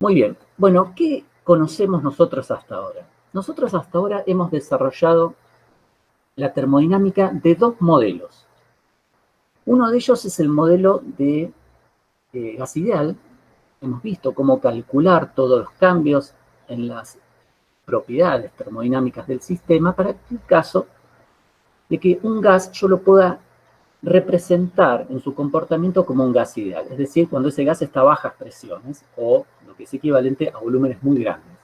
Muy bien. Bueno, ¿qué conocemos nosotros hasta ahora? Nosotros hasta ahora hemos desarrollado la termodinámica de dos modelos. Uno de ellos es el modelo de gas ideal. Hemos visto cómo calcular todos los cambios en las propiedades termodinámicas del sistema para el caso de que un gas yo lo pueda representar en su comportamiento como un gas ideal, es decir, cuando ese gas está a bajas presiones o lo que es equivalente a volúmenes muy grandes.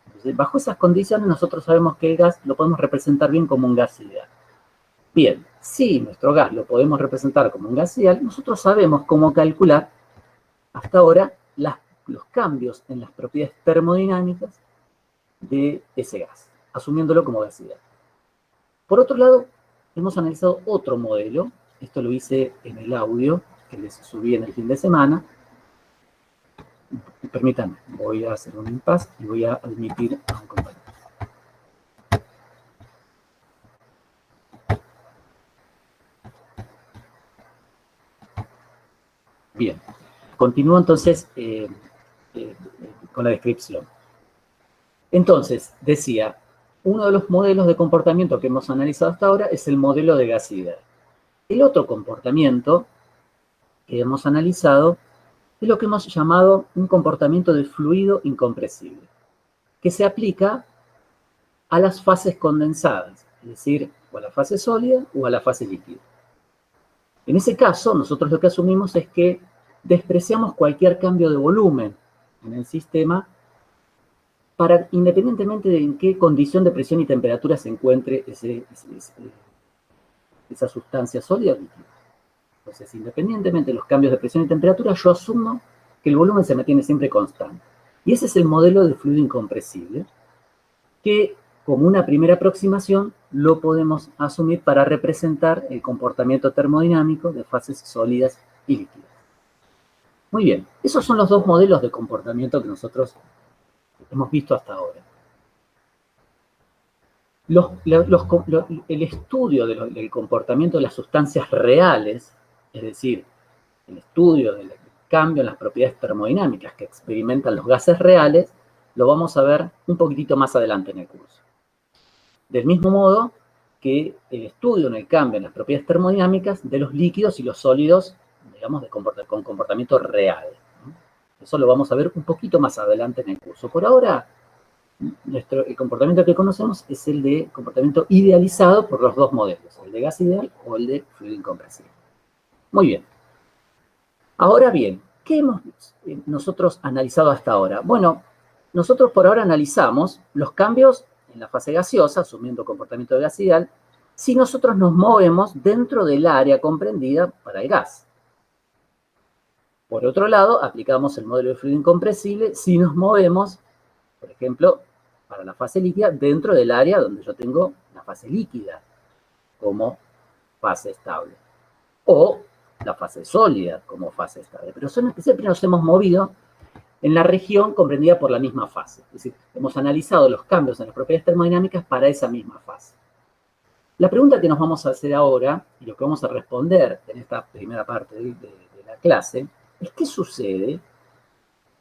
Entonces, bajo esas condiciones nosotros sabemos que el gas lo podemos representar bien como un gas ideal. Bien, si nuestro gas lo podemos representar como un gas ideal, nosotros sabemos cómo calcular hasta ahora los cambios en las propiedades termodinámicas de ese gas, asumiéndolo como gas ideal. Por otro lado, hemos analizado otro modelo. Esto lo hice en el audio que les subí en el fin de semana. Permítanme, voy a hacer un impasse y voy a admitir a un compañero. Bien, continúo entonces con la descripción. Entonces, decía, uno de los modelos de comportamiento que hemos analizado hasta ahora es el modelo de gas ideal. El otro comportamiento que hemos analizado es lo que hemos llamado un comportamiento de fluido incompresible, que se aplica a las fases condensadas, es decir, o a la fase sólida o a la fase líquida. En ese caso, nosotros lo que asumimos es que despreciamos cualquier cambio de volumen en el sistema para, independientemente de en qué condición de presión y temperatura se encuentre esa sustancia sólida o líquida. Entonces, independientemente de los cambios de presión y temperatura, yo asumo que el volumen se mantiene siempre constante. Y ese es el modelo de fluido incompresible, que como una primera aproximación lo podemos asumir para representar el comportamiento termodinámico de fases sólidas y líquidas. Muy bien, esos son los dos modelos de comportamiento que nosotros hemos visto hasta ahora. El estudio del comportamiento de las sustancias reales, es decir, el estudio del cambio en las propiedades termodinámicas que experimentan los gases reales, lo vamos a ver un poquitito más adelante en el curso. Del mismo modo que el estudio en el cambio en las propiedades termodinámicas de los líquidos y los sólidos, digamos, con comportamiento real. Eso lo vamos a ver un poquito más adelante en el curso. Por ahora, el comportamiento que conocemos es el de comportamiento idealizado por los dos modelos, el de gas ideal o el de fluido incompresible. Muy bien. Ahora bien, ¿qué hemos nosotros analizado hasta ahora? Bueno, nosotros por ahora analizamos los cambios en la fase gaseosa, asumiendo comportamiento de gas ideal, si nosotros nos movemos dentro del área comprendida para el gas. Por otro lado, aplicamos el modelo de fluido incompresible si nos movemos, por ejemplo, para la fase líquida, dentro del área donde yo tengo la fase líquida como fase estable. O la fase sólida como fase estable. Pero siempre nos hemos movido en la región comprendida por la misma fase. Es decir, hemos analizado los cambios en las propiedades termodinámicas para esa misma fase. La pregunta que nos vamos a hacer ahora, y lo que vamos a responder en esta primera parte de la clase, es qué sucede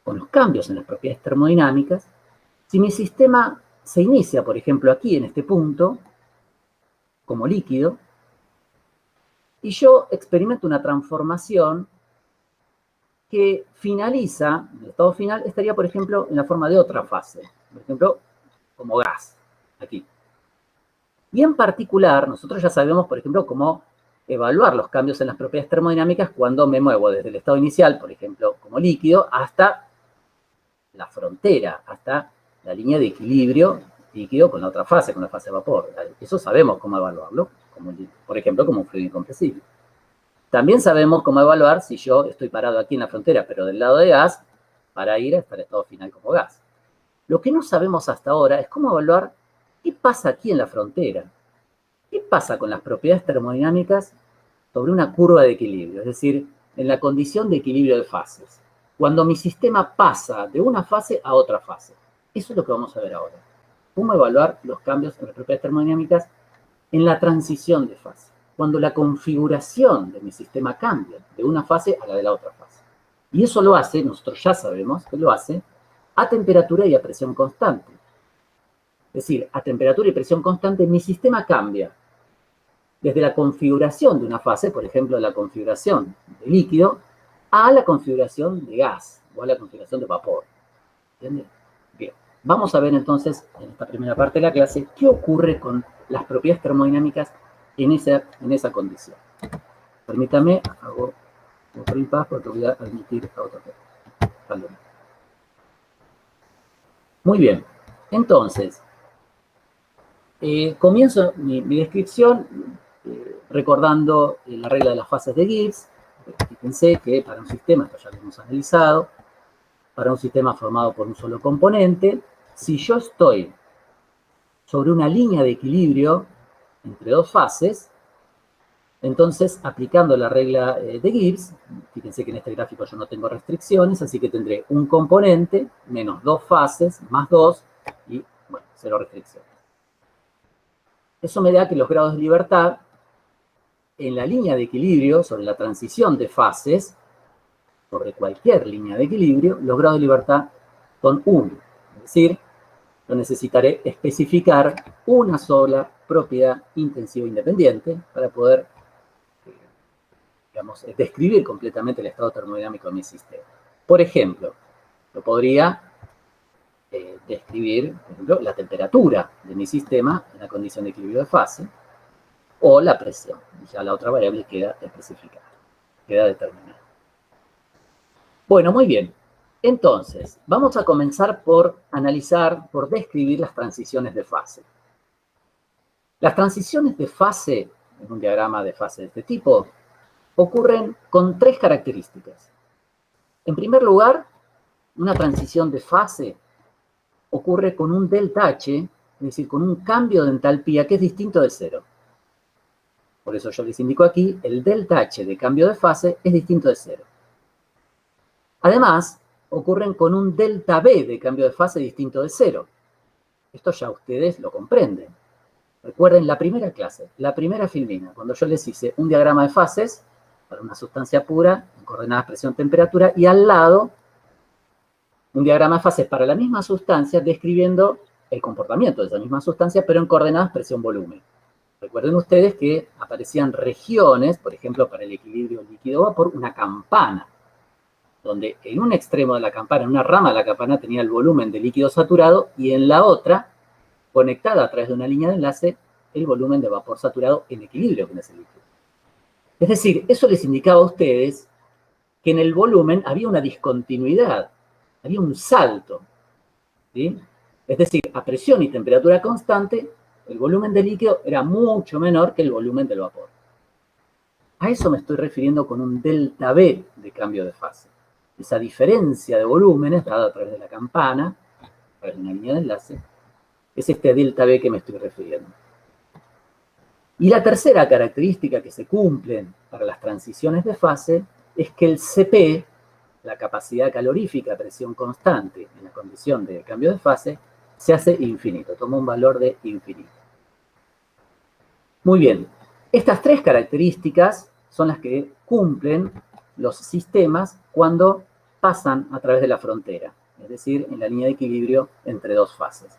con los cambios en las propiedades termodinámicas si mi sistema se inicia, por ejemplo, aquí en este punto, como líquido, y yo experimento una transformación que finaliza, el estado final estaría, por ejemplo, en la forma de otra fase, por ejemplo, como gas, aquí. Y en particular, nosotros ya sabemos, por ejemplo, cómo evaluar los cambios en las propiedades termodinámicas cuando me muevo desde el estado inicial, por ejemplo, como líquido, hasta la frontera, hasta la línea de equilibrio líquido con la otra fase, con la fase de vapor. Eso sabemos cómo evaluarlo, por ejemplo, como un fluido incompresible. También sabemos cómo evaluar si yo estoy parado aquí en la frontera, pero del lado de gas, para ir hasta el estado final como gas. Lo que no sabemos hasta ahora es cómo evaluar qué pasa aquí en la frontera. ¿Qué pasa con las propiedades termodinámicas sobre una curva de equilibrio? Es decir, en la condición de equilibrio de fases. Cuando mi sistema pasa de una fase a otra fase. Eso es lo que vamos a ver ahora. Cómo evaluar los cambios en las propiedades termodinámicas en la transición de fase. Cuando la configuración de mi sistema cambia de una fase a la de la otra fase. Y eso lo hace, nosotros ya sabemos que lo hace, a temperatura y a presión constante. Es decir, a temperatura y presión constante mi sistema cambia desde la configuración de una fase, por ejemplo, la configuración de líquido, a la configuración de gas o a la configuración de vapor. ¿Entienden? Bien, vamos a ver entonces en esta primera parte de la clase qué ocurre con las propiedades termodinámicas en esa condición. Permítame, hago otro impasse porque voy a admitir a otro alumno. Muy bien, entonces, comienzo mi descripción recordando la regla de las fases de Gibbs. Fíjense que para un sistema, esto ya lo hemos analizado, para un sistema formado por un solo componente, si yo estoy sobre una línea de equilibrio entre dos fases, entonces, aplicando la regla de Gibbs, fíjense que en este gráfico yo no tengo restricciones, así que tendré un componente menos dos fases más dos y, bueno, cero restricciones. Eso me da que los grados de libertad en la línea de equilibrio, sobre la transición de fases, sobre cualquier línea de equilibrio, los grados de libertad son 1. Es decir, yo necesitaré especificar una sola propiedad intensiva independiente para poder, digamos, describir completamente el estado termodinámico de mi sistema. Por ejemplo, yo podría describir, por ejemplo, la temperatura de mi sistema en la condición de equilibrio de fase, o la presión. Ya la otra variable queda especificada, queda determinada. Bueno, muy bien. Entonces, vamos a comenzar por analizar, por describir las transiciones de fase. Las transiciones de fase, en un diagrama de fase de este tipo, ocurren con tres características. En primer lugar, una transición de fase ocurre con un delta H, es decir, con un cambio de entalpía que es distinto de cero. Por eso yo les indico aquí, el delta H de cambio de fase es distinto de cero. Además, ocurren con un delta B de cambio de fase distinto de cero. Esto ya ustedes lo comprenden. Recuerden la primera clase, la primera filmina, cuando yo les hice un diagrama de fases para una sustancia pura, en coordenadas presión-temperatura, y al lado un diagrama de fases para la misma sustancia describiendo el comportamiento de esa misma sustancia, pero en coordenadas presión-volumen. Recuerden ustedes que aparecían regiones, por ejemplo, para el equilibrio líquido-vapor, una campana, donde en un extremo de la campana, en una rama de la campana, tenía el volumen de líquido saturado y en la otra, conectada a través de una línea de enlace, el volumen de vapor saturado en equilibrio con ese líquido. Es decir, eso les indicaba a ustedes que en el volumen había una discontinuidad, había un salto, ¿sí? Es decir, a presión y temperatura constante, el volumen del líquido era mucho menor que el volumen del vapor. A eso me estoy refiriendo con un delta B de cambio de fase. Esa diferencia de volúmenes dada a través de la campana, a través de una línea de enlace, es este delta B que me estoy refiriendo. Y la tercera característica que se cumple para las transiciones de fase es que el Cp, la capacidad calorífica a presión constante en la condición de cambio de fase, se hace infinito, toma un valor de infinito. Muy bien, estas tres características son las que cumplen los sistemas cuando pasan a través de la frontera, es decir, en la línea de equilibrio entre dos fases.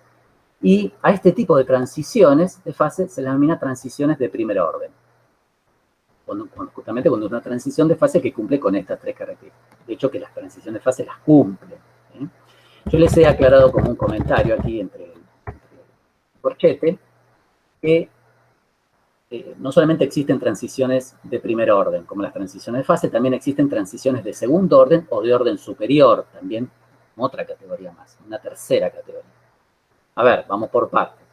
Y a este tipo de transiciones de fase se les denomina transiciones de primer orden. Justamente cuando es una transición de fase que cumple con estas tres características. De hecho, que las transiciones de fase las cumplen. Yo les he aclarado como un comentario aquí entre corchete que no solamente existen transiciones de primer orden, como las transiciones de fase, también existen transiciones de segundo orden o de orden superior, también otra categoría más, una tercera categoría. A ver, vamos por partes.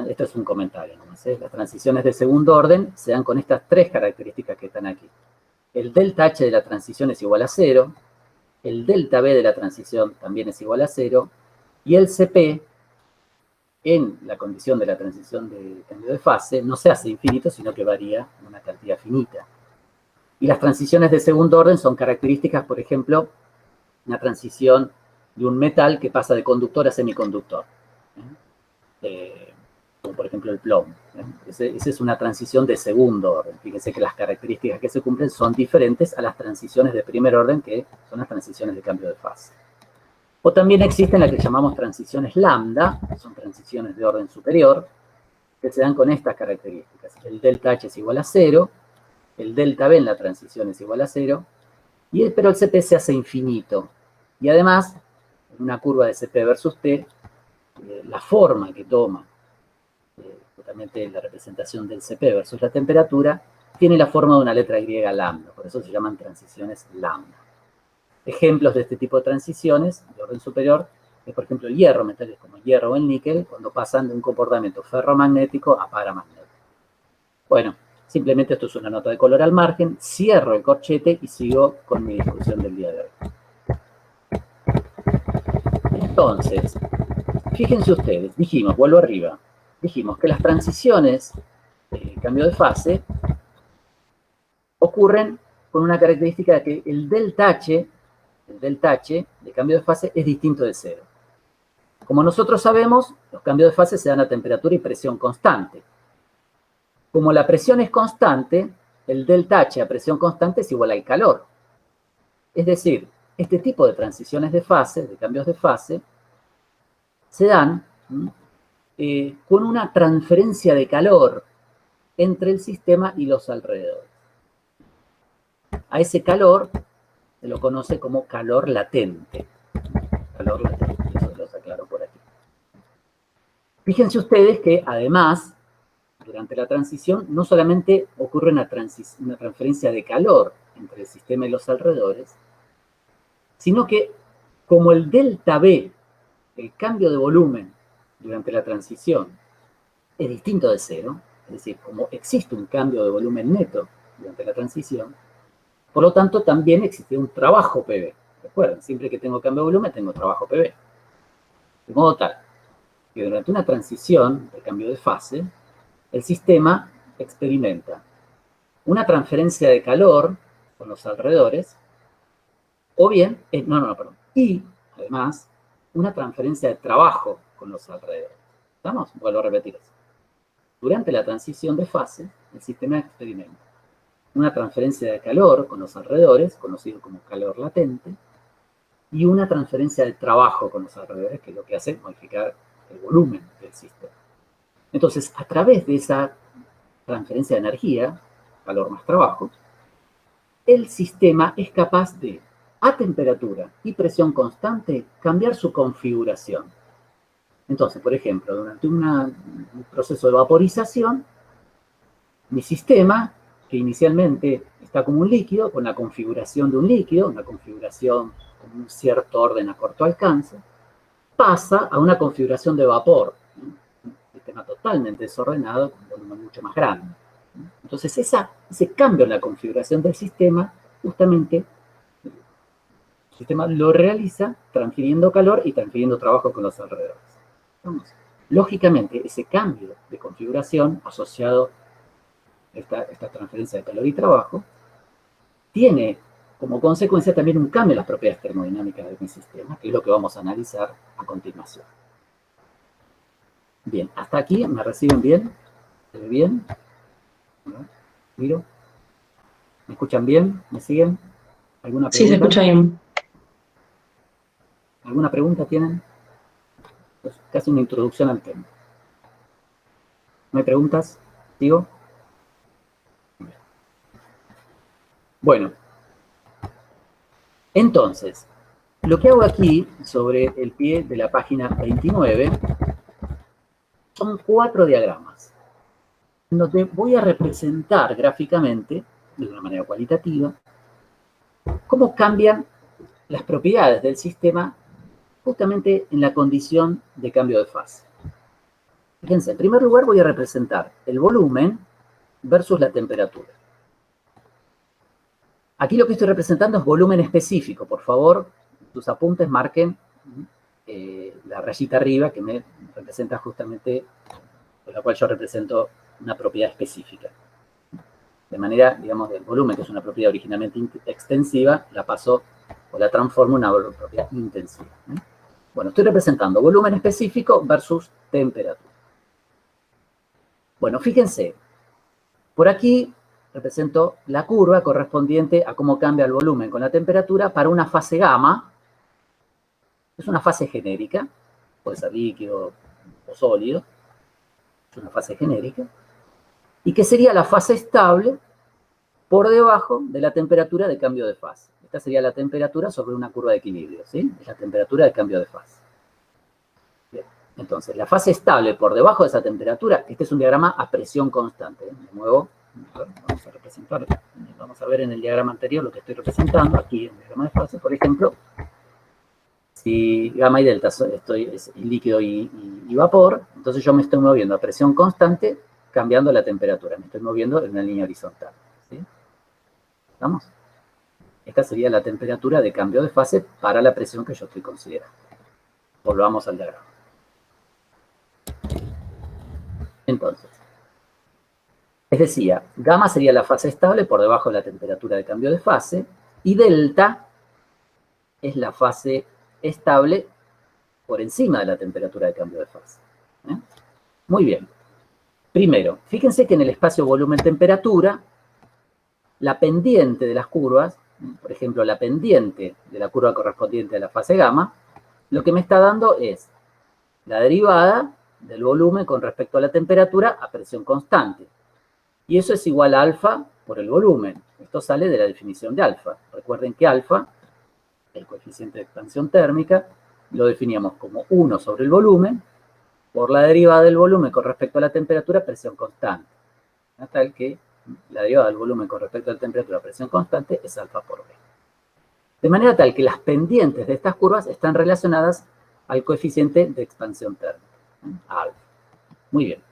Esto es un comentario nomás, ¿eh? Las transiciones de segundo orden se dan con estas tres características que están aquí. El delta H de la transición es igual a 0, el delta B de la transición también es igual a 0, y el Cp en la condición de la transición de cambio de fase no se hace infinito, sino que varía en una cantidad finita. Y las transiciones de segundo orden son características, por ejemplo, una transición de un metal que pasa de conductor a semiconductor. Como por ejemplo el plomo. Esa es una transición de segundo orden. Fíjense que las características que se cumplen son diferentes a las transiciones de primer orden, que son las transiciones de cambio de fase. O también existen las que llamamos transiciones lambda, son transiciones de orden superior, que se dan con estas características. El delta H es igual a 0, el delta B en la transición es igual a 0, pero el CP se hace infinito. Y además, en una curva de CP versus T, la forma que toma justamente la representación del CP versus la temperatura tiene la forma de una letra Y lambda, por eso se llaman transiciones lambda. Ejemplos de este tipo de transiciones de orden superior es, por ejemplo, el hierro, metales como el hierro o el níquel, cuando pasan de un comportamiento ferromagnético a paramagnético. Bueno, simplemente esto es una nota de color al margen, cierro el corchete y sigo con mi discusión del día de hoy. Entonces, fíjense ustedes, dijimos, vuelvo arriba, dijimos que las transiciones de cambio de fase ocurren con una característica de que el delta H de cambio de fase es distinto de cero. Como nosotros sabemos, los cambios de fase se dan a temperatura y presión constante. Como la presión es constante, el delta H a presión constante es igual al calor. Es decir, este tipo de transiciones de fase, de cambios de fase, se dan con una transferencia de calor entre el sistema y los alrededores. A ese calor se lo conoce como calor latente. Calor latente, eso los aclaro por aquí. Fíjense ustedes que además, durante la transición, no solamente ocurre una transferencia de calor entre el sistema y los alrededores, sino que como el delta B, el cambio de volumen durante la transición, es distinto de cero, es decir, como existe un cambio de volumen neto durante la transición, por lo tanto también existe un trabajo PV. Recuerden, siempre que tengo cambio de volumen, tengo trabajo PV. De modo tal que durante una transición de cambio de fase, el sistema experimenta una transferencia de calor con los alrededores, o bien, y además una transferencia de trabajo con los alrededores. ¿Estamos? Vuelvo a repetir eso. Durante la transición de fase, el sistema experimenta una transferencia de calor con los alrededores, conocido como calor latente, y una transferencia de trabajo con los alrededores, que es lo que hace modificar el volumen del sistema. Entonces, a través de esa transferencia de energía, calor más trabajo, el sistema es capaz de, a temperatura y presión constante, cambiar su configuración. Entonces, por ejemplo, durante un proceso de vaporización, mi sistema, que inicialmente está como un líquido, con la configuración de un líquido, una configuración con un cierto orden a corto alcance, pasa a una configuración de vapor, un sistema totalmente desordenado, con un volumen mucho más grande. Entonces, ese cambio en la configuración del sistema, justamente, el sistema lo realiza transfiriendo calor y transfiriendo trabajo con los alrededores. Entonces, lógicamente, ese cambio de configuración asociado a esta transferencia de calor y trabajo tiene como consecuencia también un cambio en las propiedades termodinámicas de mi sistema, que es lo que vamos a analizar a continuación. Bien, hasta aquí, ¿me reciben bien? ¿Se ve bien? ¿Miro? ¿Me escuchan bien? ¿Me siguen? ¿Alguna pregunta? Sí, se escucha bien. ¿Alguna pregunta tienen? Es casi una introducción al tema. ¿No hay preguntas? ¿Sigo? Bueno, entonces, lo que hago aquí sobre el pie de la página 29 son 4 diagramas, en donde voy a representar gráficamente, de una manera cualitativa, cómo cambian las propiedades del sistema justamente en la condición de cambio de fase. Fíjense, en primer lugar voy a representar el volumen versus la temperatura. Aquí lo que estoy representando es volumen específico. Por favor, tus apuntes marquen la rayita arriba que me representa justamente, por la cual yo represento una propiedad específica. De manera, digamos, del volumen, que es una propiedad originalmente extensiva, la paso o la transformo en una propiedad intensiva. Bueno, estoy representando volumen específico versus temperatura. Bueno, fíjense, por aquí represento la curva correspondiente a cómo cambia el volumen con la temperatura para una fase gamma, Es una fase genérica, puede ser líquido o sólido, es una fase genérica, y que sería la fase estable por debajo de la temperatura de cambio de fase. Esta sería la temperatura sobre una curva de equilibrio, ¿sí? Es la temperatura de cambio de fase. Bien. Entonces, la fase estable por debajo de esa temperatura, este es un diagrama a presión constante. Me muevo, vamos a representar, vamos a ver en el diagrama anterior lo que estoy representando, aquí en el diagrama de fase, por ejemplo, si gamma y delta es líquido y vapor, entonces yo me estoy moviendo a presión constante cambiando la temperatura, me estoy moviendo en una línea horizontal, ¿sí? ¿Estamos? Esta sería la temperatura de cambio de fase para la presión que yo estoy considerando. Volvamos al diagrama. Entonces, les decía, gamma sería la fase estable por debajo de la temperatura de cambio de fase, y delta es la fase estable por encima de la temperatura de cambio de fase. ¿Eh? Muy bien. Primero, fíjense que en el espacio volumen-temperatura, la pendiente de las curvas, por ejemplo, la pendiente de la curva correspondiente a la fase gamma, lo que me está dando es la derivada del volumen con respecto a la temperatura a presión constante. Y eso es igual a alfa por el volumen. Esto sale de la definición de alfa. Recuerden que alfa, el coeficiente de expansión térmica, lo definíamos como 1 sobre el volumen por la derivada del volumen con respecto a la temperatura a presión constante. Hasta el que la derivada del volumen con respecto a la temperatura a presión constante es alfa por B. De manera tal que las pendientes de estas curvas están relacionadas al coeficiente de expansión térmica, alfa. Muy bien.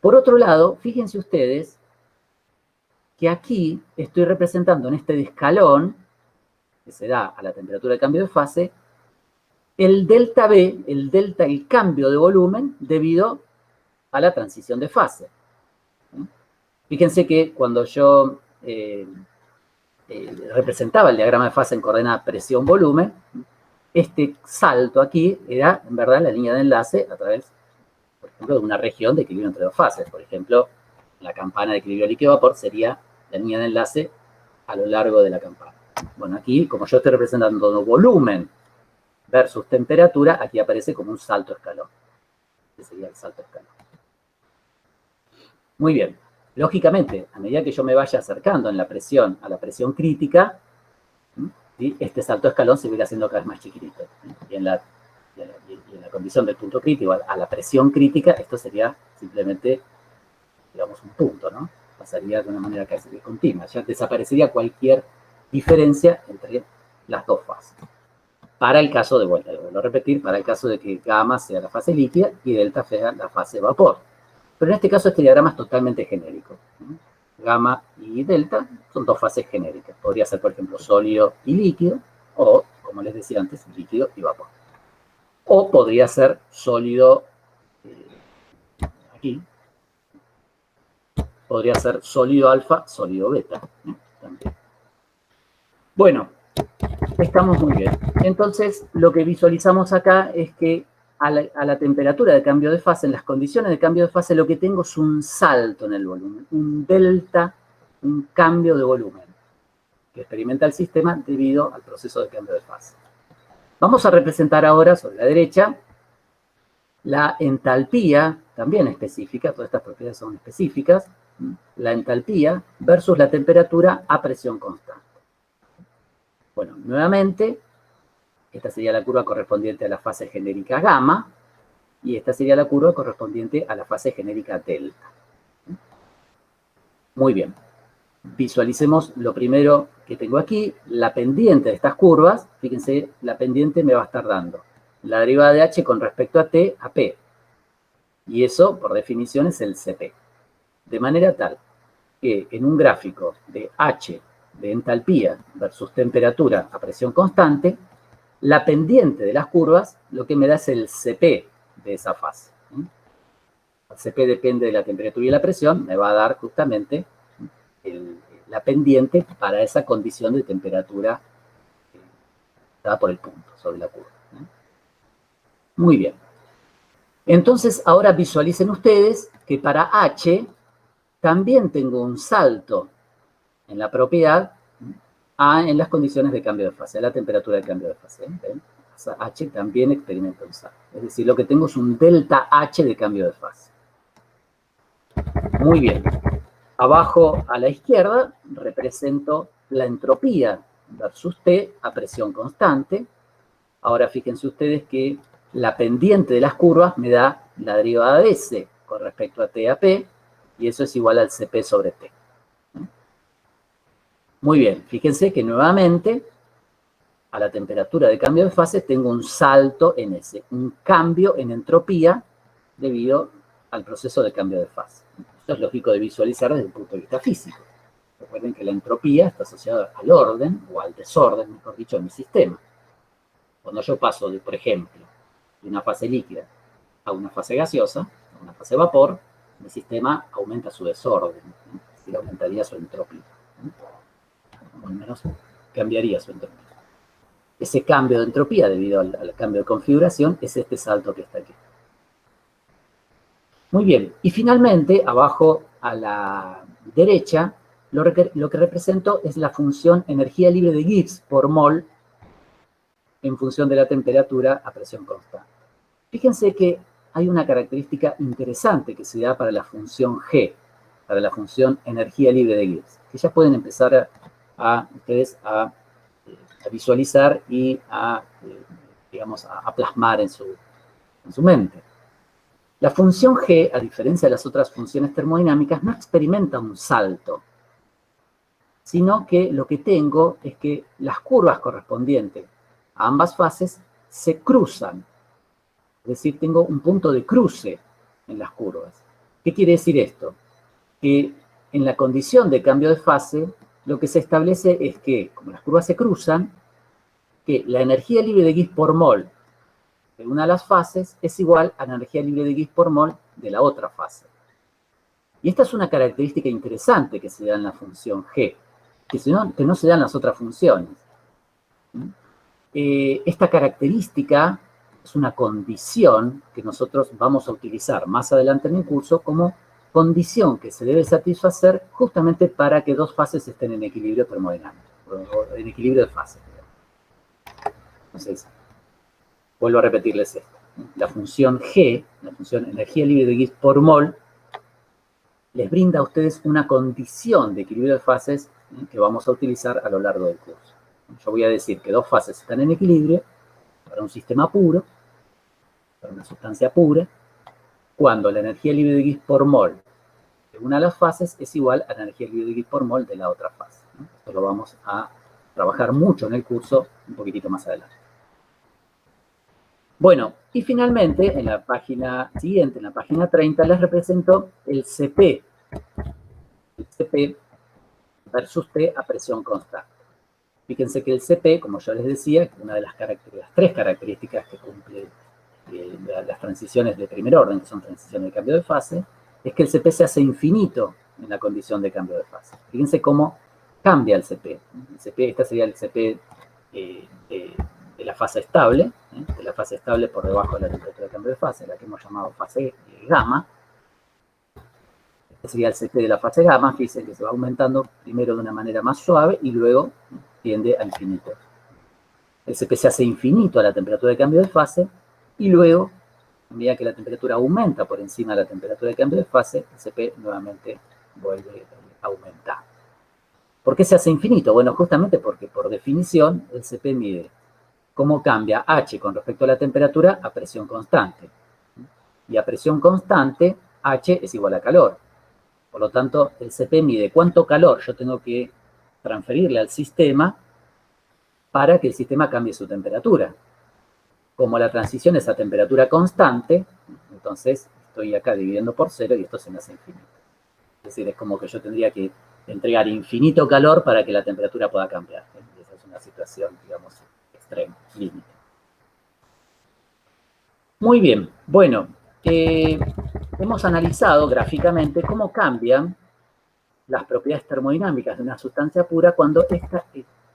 Por otro lado, fíjense ustedes que aquí estoy representando en este escalón, que se da a la temperatura de cambio de fase, el delta B, el cambio de volumen debido a la transición de fase. Fíjense que cuando yo representaba el diagrama de fase en coordenada presión-volumen, este salto aquí era, en verdad, la línea de enlace a través, por ejemplo, de una región de equilibrio entre dos fases. Por ejemplo, la campana de equilibrio líquido-vapor sería la línea de enlace a lo largo de la campana. Bueno, aquí, como yo estoy representando volumen versus temperatura, aquí aparece como un salto escalón. Este sería el salto escalón. Muy bien. Lógicamente, a medida que yo me vaya acercando en la presión a la presión crítica, ¿sí? Este salto escalón se va a ir haciendo cada vez más chiquitito. Y en la condición del punto crítico a la presión crítica, esto sería simplemente, digamos, un punto, ¿no? Pasaría de una manera casi continua. Ya desaparecería cualquier diferencia entre las dos fases. Para el caso de vuelta, lo vuelvo a repetir, para el caso de que gamma sea la fase líquida y delta sea la fase vapor. Pero en este caso este diagrama es totalmente genérico. Gamma y delta son dos fases genéricas. Podría ser, por ejemplo, sólido y líquido, o, como les decía antes, líquido y vapor. O podría ser sólido, aquí, podría ser sólido alfa, sólido beta. También. Bueno, estamos muy bien. Entonces, lo que visualizamos acá es que a la temperatura de cambio de fase, en las condiciones de cambio de fase, lo que tengo es un salto en el volumen, un delta, un cambio de volumen que experimenta el sistema debido al proceso de cambio de fase. Vamos a representar ahora, sobre la derecha, la entalpía, también específica, todas estas propiedades son específicas, la entalpía versus la temperatura a presión constante. Bueno, nuevamente, esta sería la curva correspondiente a la fase genérica gamma, y esta sería la curva correspondiente a la fase genérica delta. Muy bien. Visualicemos lo primero que tengo aquí, la pendiente de estas curvas. Fíjense, la pendiente me va a estar dando la derivada de h con respecto a t a p. Y eso, por definición, es el Cp. De manera tal que en un gráfico de h de entalpía versus temperatura a presión constante, la pendiente de las curvas lo que me da es el Cp de esa fase. El Cp depende de la temperatura y la presión, me va a dar justamente la pendiente para esa condición de temperatura dada por el punto sobre la curva. Muy bien. Entonces, ahora visualicen ustedes que para h también tengo un salto en la propiedad en las condiciones de cambio de fase, a la temperatura de cambio de fase. ¿Ven? masa H también experimenta un salto. Es decir, lo que tengo es un delta H de cambio de fase. Muy bien. Abajo a la izquierda represento la entropía versus T a presión constante. Ahora fíjense ustedes que la pendiente de las curvas me da la derivada de S con respecto a T a P, y eso es igual al Cp sobre T. Muy bien, fíjense que nuevamente a la temperatura de cambio de fase tengo un salto en S, un cambio en entropía debido al proceso de cambio de fase. Esto es lógico de visualizar desde el punto de vista físico. Recuerden que la entropía está asociada al orden, o al desorden, mejor dicho, de mi sistema. Cuando yo paso, por ejemplo, de una fase líquida a una fase gaseosa, a una fase vapor, mi sistema aumenta su desorden, es decir, aumentaría su entropía. O al menos cambiaría su entropía. Ese cambio de entropía debido al cambio de configuración es este salto que está aquí. Muy bien, y finalmente, abajo a la derecha, lo que represento es la función energía libre de Gibbs por mol en función de la temperatura a presión constante. Fíjense que hay una característica interesante que se da para la función G, para la función energía libre de Gibbs, que ya pueden empezar ustedes a visualizar y digamos, a plasmar en su mente. La función G, a diferencia de las otras funciones termodinámicas, no experimenta un salto, sino que lo que tengo es que las curvas correspondientes a ambas fases se cruzan. Es decir, tengo un punto de cruce en las curvas. ¿Qué quiere decir esto? Que en la condición de cambio de fase, lo que se establece es que, como las curvas se cruzan, que la energía libre de Gibbs por mol de una de las fases es igual a la energía libre de Gibbs por mol de la otra fase. Y esta es una característica interesante que se da en la función G, que no se da en las otras funciones. Esta característica es una condición que nosotros vamos a utilizar más adelante en el curso como condición que se debe satisfacer justamente para que dos fases estén en equilibrio termodinámico, o en equilibrio de fases. Entonces, vuelvo a repetirles esto. La función G, la función energía libre de Gibbs por mol, les brinda a ustedes una condición de equilibrio de fases que vamos a utilizar a lo largo del curso. Yo voy a decir que dos fases están en equilibrio para un sistema puro, para una sustancia pura, cuando la energía libre de Gibbs por mol de una de las fases es igual a la energía libre de Gibbs por mol de la otra fase. Esto lo vamos a trabajar mucho en el curso un poquitito más adelante. Bueno, y finalmente, en la página siguiente, en la página 30, les represento el Cp. El Cp versus T a presión constante. Fíjense que el Cp, como yo les decía, una de las tres características que cumple las transiciones de primer orden, que son transiciones de cambio de fase, es que el Cp se hace infinito en la condición de cambio de fase. Fíjense cómo cambia el Cp. Esta sería el Cp de la fase estable, de la fase estable por debajo de la temperatura de cambio de fase, la que hemos llamado fase gamma. Este sería el Cp de la fase gamma, fíjense que se va aumentando primero de una manera más suave y luego tiende a infinito. El Cp se hace infinito a la temperatura de cambio de fase y luego, a medida que la temperatura aumenta por encima de la temperatura de cambio de fase, el Cp nuevamente vuelve a aumentar. ¿Por qué se hace infinito? Bueno, justamente porque por definición el Cp mide cómo cambia H con respecto a la temperatura a presión constante. Y a presión constante, H es igual a calor. Por lo tanto, el Cp mide cuánto calor yo tengo que transferirle al sistema para que el sistema cambie su temperatura. Como la transición es a temperatura constante, entonces estoy acá dividiendo por 0 y esto se me hace infinito. Es decir, es como que yo tendría que entregar infinito calor para que la temperatura pueda cambiar. Esa es una situación, digamos, extrema, límite. Muy bien, bueno, hemos analizado gráficamente cómo cambian las propiedades termodinámicas de una sustancia pura cuando ésta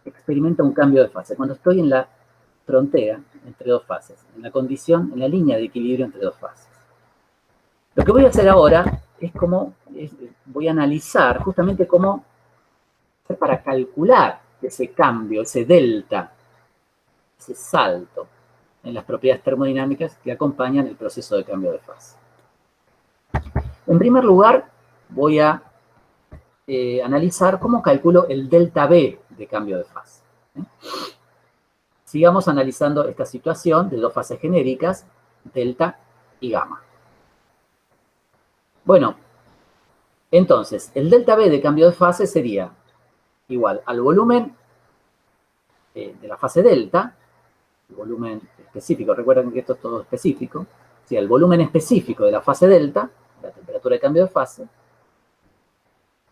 experimenta un cambio de fase, cuando estoy en la frontera entre dos fases, en la condición, en la línea de equilibrio entre dos fases. Lo que voy a hacer ahora voy a analizar justamente cómo hacer para calcular ese cambio, ese delta, ese salto en las propiedades termodinámicas que acompañan el proceso de cambio de fase. En primer lugar, voy a analizar cómo calculo el delta B de cambio de fase. Sigamos analizando esta situación de dos fases genéricas, delta y gamma. Bueno, entonces, el delta B de cambio de fase sería igual al volumen de la fase delta, el volumen específico, recuerden que esto es todo específico, o sea, el volumen específico de la fase delta, la temperatura de cambio de fase,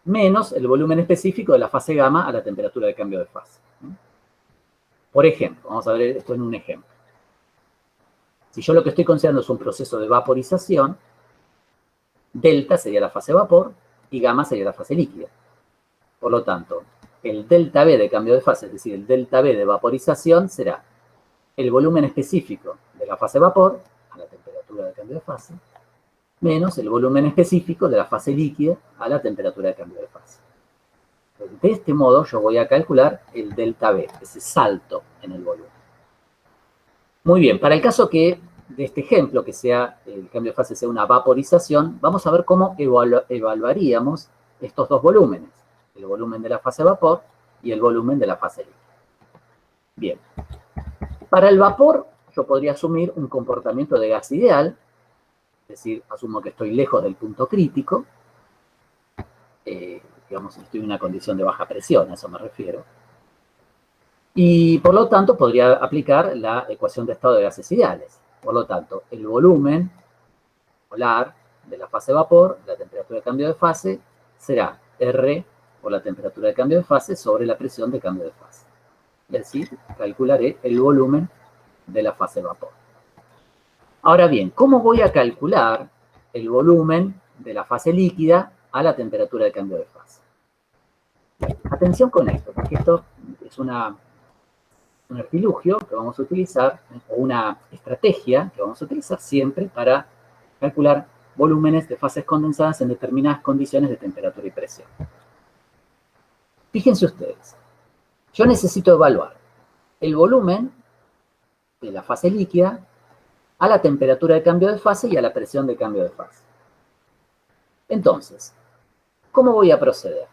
menos el volumen específico de la fase gamma a la temperatura de cambio de fase. Por ejemplo, vamos a ver esto en un ejemplo. Si yo lo que estoy considerando es un proceso de vaporización, delta sería la fase vapor y gamma sería la fase líquida. Por lo tanto, el delta B de cambio de fase, es decir, el delta B de vaporización, será el volumen específico de la fase vapor a la temperatura de cambio de fase, menos el volumen específico de la fase líquida a la temperatura de cambio de fase. Entonces, de este modo yo voy a calcular el delta B, ese salto en el volumen. Muy bien, para el caso que de este ejemplo, que sea el cambio de fase sea una vaporización, vamos a ver cómo evaluaríamos estos dos volúmenes, el volumen de la fase vapor y el volumen de la fase líquida. Bien, para el vapor yo podría asumir un comportamiento de gas ideal, es decir, asumo que estoy lejos del punto crítico, digamos, estoy en una condición de baja presión, a eso me refiero, y por lo tanto podría aplicar la ecuación de estado de gases ideales. Por lo tanto, el volumen molar de la fase vapor, la temperatura de cambio de fase, será R por la temperatura de cambio de fase sobre la presión de cambio de fase. Y así calcularé el volumen de la fase vapor. Ahora bien, ¿cómo voy a calcular el volumen de la fase líquida a la temperatura de cambio de fase? Atención con esto, porque esto es un artilugio que vamos a utilizar, o una estrategia que vamos a utilizar siempre para calcular volúmenes de fases condensadas en determinadas condiciones de temperatura y presión. Fíjense ustedes, yo necesito evaluar el volumen de la fase líquida a la temperatura de cambio de fase y a la presión de cambio de fase. Entonces, ¿cómo voy a proceder?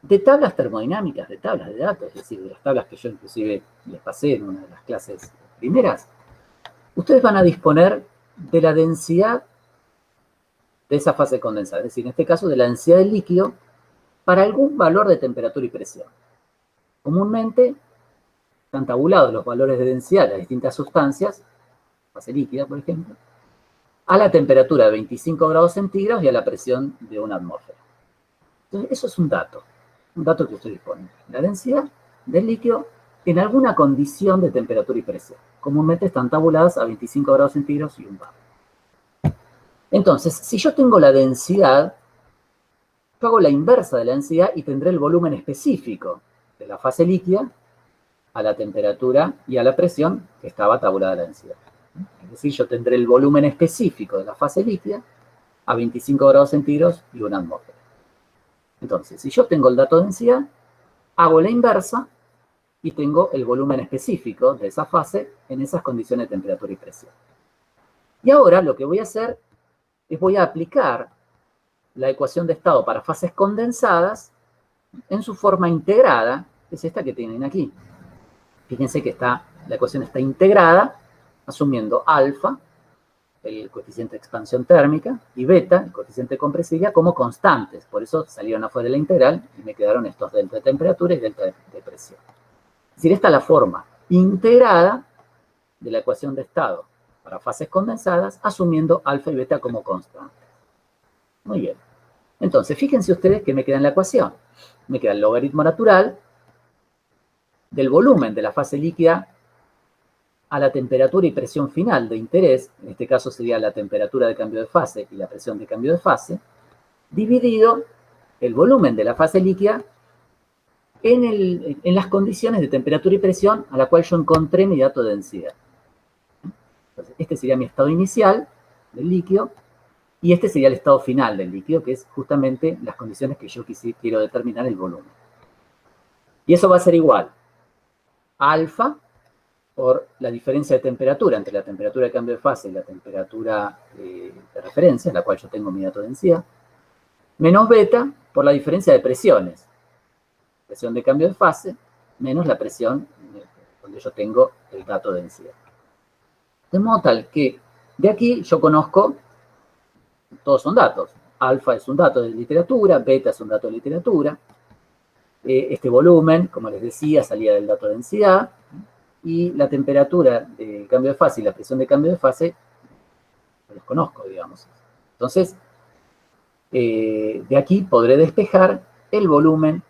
De tablas termodinámicas, de tablas de datos, es decir, de las tablas que yo inclusive les pasé en una de las clases primeras, ustedes van a disponer de la densidad de esa fase condensada, es decir, en este caso de la densidad del líquido para algún valor de temperatura y presión. Comúnmente están tabulados los valores de densidad de las distintas sustancias, fase líquida, por ejemplo, a la temperatura de 25 grados centígrados y a la presión de una atmósfera. Entonces, eso es un dato que usted dispone. La densidad del líquido en alguna condición de temperatura y presión. Comúnmente están tabuladas a 25 grados centígrados y un bar. Entonces, si yo tengo la densidad, yo hago la inversa de la densidad y tendré el volumen específico de la fase líquida a la temperatura y a la presión que estaba tabulada la densidad. Es decir, yo tendré el volumen específico de la fase líquida a 25 grados centígrados y una atmósfera. Entonces, si yo tengo el dato de densidad, hago la inversa y tengo el volumen específico de esa fase en esas condiciones de temperatura y presión. Y ahora lo que voy a hacer es voy a aplicar la ecuación de estado para fases condensadas en su forma integrada, que es esta que tienen aquí. Fíjense que la ecuación está integrada asumiendo alfa, el coeficiente de expansión térmica, y beta, el coeficiente de compresibilidad, como constantes. Por eso salieron afuera de la integral y me quedaron estos delta de temperatura y delta de presión. Es decir, esta es la forma integrada de la ecuación de estado para fases condensadas, asumiendo alfa y beta como constantes. Muy bien. Entonces, fíjense ustedes que me queda en la ecuación. Me queda el logaritmo natural del volumen de la fase líquida a la temperatura y presión final de interés, en este caso sería la temperatura de cambio de fase y la presión de cambio de fase, dividido el volumen de la fase líquida en las condiciones de temperatura y presión a la cual yo encontré mi dato de densidad. Entonces, este sería mi estado inicial del líquido, y este sería el estado final del líquido, que es justamente las condiciones que yo quiero determinar el volumen. Y eso va a ser igual a alfa por la diferencia de temperatura entre la temperatura de cambio de fase y la temperatura de referencia, en la cual yo tengo mi dato de densidad, menos beta por la diferencia de presiones. Presión de cambio de fase menos la presión donde yo tengo el dato de densidad. De modo tal que de aquí yo conozco, todos son datos. Alfa es un dato de literatura, beta es un dato de literatura. Este volumen, como les decía, salía del dato de densidad. Y la temperatura de cambio de fase y la presión de cambio de fase, los conozco, digamos. Entonces, de aquí podré despejar el volumen,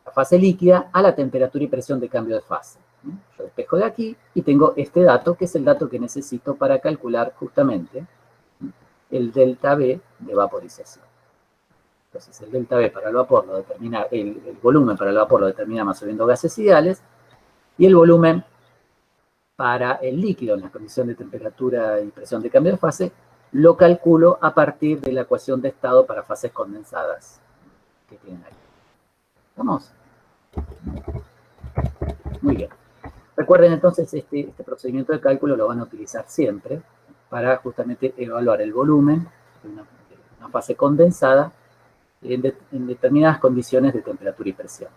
la fase líquida, a la temperatura y presión de cambio de fase. Yo despejo de aquí y tengo este dato, que es el dato que necesito para calcular justamente el delta V de vaporización. Entonces, el delta V para el vapor lo determina, el volumen para el vapor lo determinamos subiendo gases ideales, y el volumen para el líquido en la condición de temperatura y presión de cambio de fase lo calculo a partir de la ecuación de estado para fases condensadas que tienen ahí. ¿Vamos? Muy bien. Recuerden entonces, este procedimiento de cálculo lo van a utilizar siempre para justamente evaluar el volumen de una fase condensada en determinadas condiciones de temperatura y presión.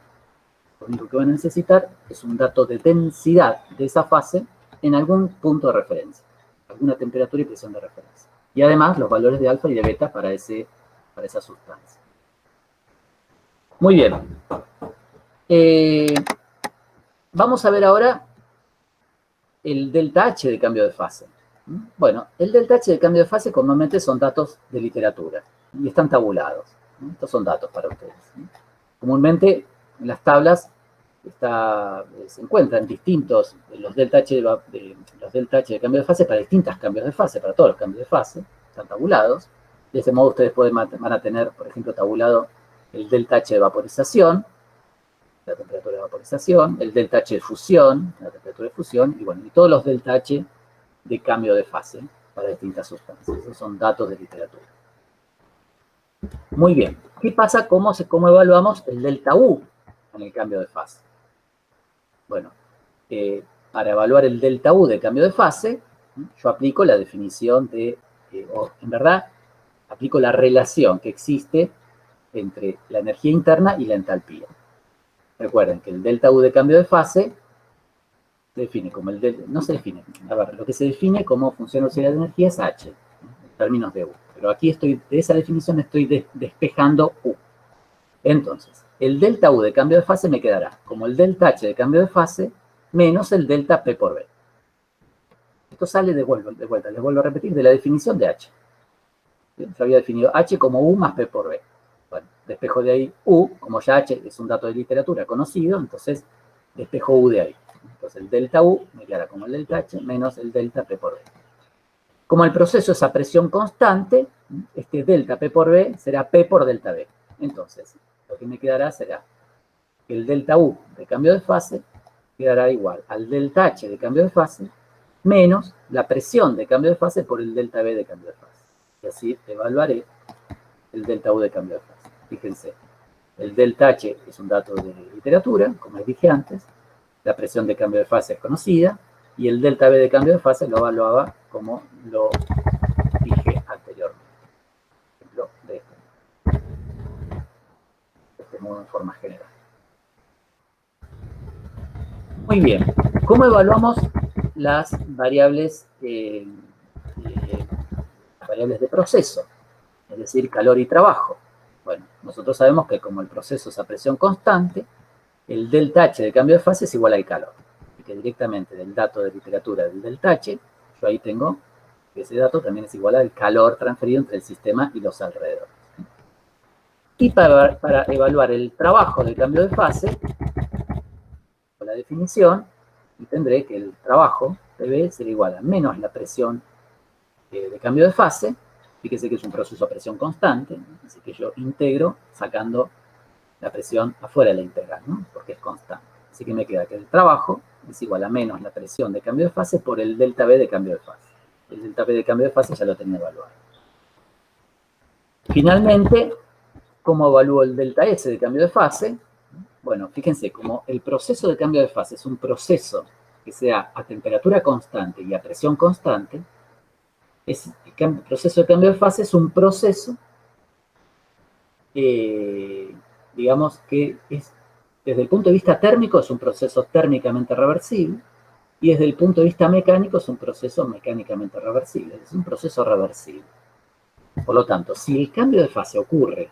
Lo único que van a necesitar es un dato de densidad de esa fase en algún punto de referencia, alguna temperatura y presión de referencia. Y además los valores de alfa y de beta para esa sustancia. Muy bien. Vamos a ver ahora el delta H de cambio de fase. Bueno, el delta H de cambio de fase comúnmente son datos de literatura y están tabulados. Estos son datos para ustedes. Comúnmente en las tablas se encuentran distintos los delta H de cambio de fase para distintos cambios de fase, para todos los cambios de fase, están tabulados. De ese modo ustedes van a tener, por ejemplo, tabulado el delta H de vaporización, la temperatura de vaporización, el delta H de fusión, la temperatura de fusión, y bueno, y todos los delta H de cambio de fase para distintas sustancias. Esos son datos de literatura. Muy bien. ¿Qué pasa? ¿Cómo evaluamos el delta U en el cambio de fase? Bueno, para evaluar el delta U de cambio de fase, yo aplico la definición o en verdad, aplico la relación que existe entre la energía interna y la entalpía. Recuerden que el delta U de cambio de fase se define como no se define, a ver, lo que se define como función auxiliar de energía es H, en términos de U. Pero aquí de esa definición estoy despejando U. Entonces, el delta U de cambio de fase me quedará como el delta H de cambio de fase menos el delta P por B. Esto sale de vuelta, les vuelvo a repetir, de la definición de H. Yo había definido H como U más P por B. Bueno, despejo de ahí U, como ya H es un dato de literatura conocido, entonces despejo U de ahí. Entonces el delta U me quedará como el delta H menos el delta P por B. Como el proceso es a presión constante, este delta P por B será P por delta B. Entonces, lo que me quedará será que el delta U de cambio de fase quedará igual al delta H de cambio de fase menos la presión de cambio de fase por el delta B de cambio de fase. Y así evaluaré el delta U de cambio de fase. Fíjense, el delta H es un dato de literatura, como les dije antes, la presión de cambio de fase es conocida, y el delta B de cambio de fase lo evaluaba como lo dije anteriormente. Por ejemplo, de este modo en forma general. Muy bien. ¿Cómo evaluamos las variables de proceso? Es decir, calor y trabajo. Bueno, nosotros sabemos que como el proceso es a presión constante, el delta H de cambio de fase es igual al calor. Y que directamente del dato de literatura del delta H, yo ahí tengo que ese dato también es igual al calor transferido entre el sistema y los alrededores. Y para evaluar el trabajo de cambio de fase, con la definición, y tendré que el trabajo, PV, será igual a menos la presión de cambio de fase. Fíjese que es un proceso a presión constante, así que yo integro sacando la presión afuera de la integral, ¿no? Porque es constante. Así que me queda que el trabajo es igual a menos la presión de cambio de fase por el delta B de cambio de fase. El delta B de cambio de fase ya lo tenía evaluado. Finalmente, ¿cómo evalúo el delta S de cambio de fase? Bueno, fíjense, como el proceso de cambio de fase es un proceso que sea a temperatura constante y a presión constante, el proceso de cambio de fase es un proceso, digamos que es, desde el punto de vista térmico, es un proceso térmicamente reversible, y desde el punto de vista mecánico es un proceso mecánicamente reversible, es un proceso reversible. Por lo tanto, si el cambio de fase ocurre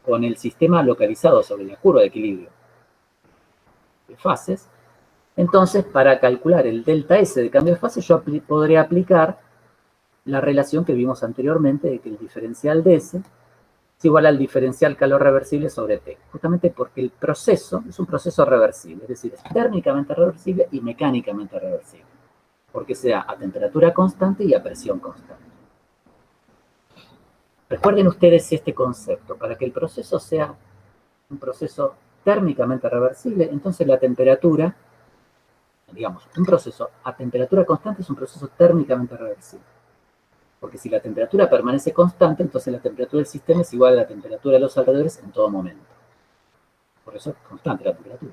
con el sistema localizado sobre la curva de equilibrio de fases, entonces para calcular el delta S de cambio de fase yo podré aplicar la relación que vimos anteriormente de que el diferencial de S es igual al diferencial calor reversible sobre T, justamente porque el proceso es un proceso reversible, es decir, es térmicamente reversible y mecánicamente reversible, porque se da a temperatura constante y a presión constante. Recuerden ustedes este concepto, para que el proceso sea un proceso térmicamente reversible, entonces la temperatura, digamos, un proceso a temperatura constante es un proceso térmicamente reversible. Porque si la temperatura permanece constante, entonces la temperatura del sistema es igual a la temperatura de los alrededores en todo momento. Por eso es constante la temperatura.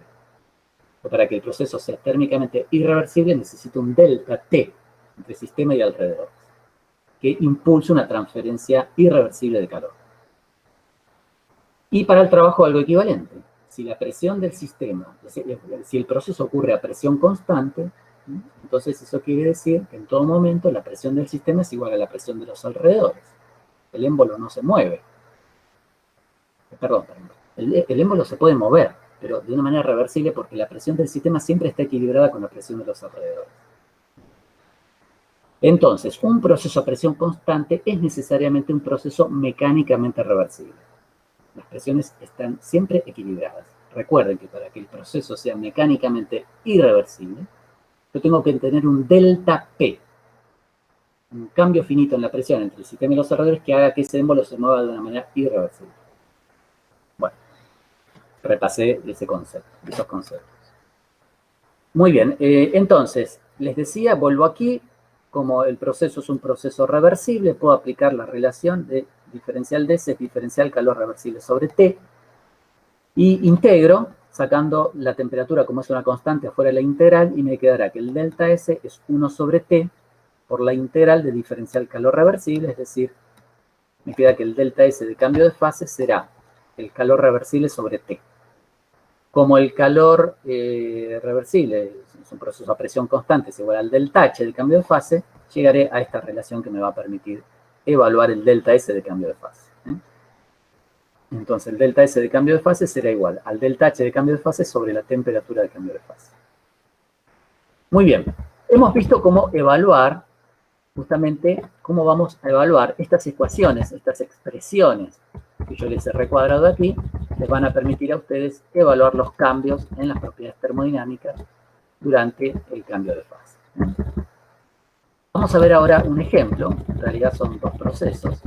Pero para que el proceso sea térmicamente irreversible, necesita un delta T entre sistema y alrededor, que impulse una transferencia irreversible de calor. Y para el trabajo algo equivalente. Si la presión del sistema, si el proceso ocurre a presión constante, entonces eso quiere decir que en todo momento la presión del sistema es igual a la presión de los alrededores. El émbolo no se mueve. Perdón, el émbolo se puede mover, pero de una manera reversible porque la presión del sistema siempre está equilibrada con la presión de los alrededores. Entonces, un proceso a presión constante es necesariamente un proceso mecánicamente reversible. Las presiones están siempre equilibradas. Recuerden que para que el proceso sea mecánicamente irreversible, yo tengo que tener un delta P, un cambio finito en la presión entre el sistema y los alrededores que haga que ese émbolo se mueva de una manera irreversible. Bueno, repasé ese concepto, esos conceptos. Muy bien, entonces, les decía, vuelvo aquí, como el proceso es un proceso reversible, puedo aplicar la relación de diferencial de S es diferencial calor reversible sobre T, y integro, sacando la temperatura como es una constante afuera de la integral, y me quedará que el delta S es 1 sobre T por la integral de diferencial calor reversible, es decir, me queda que el delta S de cambio de fase será el calor reversible sobre T. Como el calor reversible es un proceso a presión constante, es igual al delta H de cambio de fase, llegaré a esta relación que me va a permitir evaluar el delta S de cambio de fase. Entonces el delta S de cambio de fase será igual al delta H de cambio de fase sobre la temperatura de cambio de fase. Muy bien, hemos visto cómo evaluar, justamente cómo vamos a evaluar estas ecuaciones, estas expresiones que yo les he recuadrado aquí, les van a permitir a ustedes evaluar los cambios en las propiedades termodinámicas durante el cambio de fase. Vamos a ver ahora un ejemplo, en realidad son dos procesos,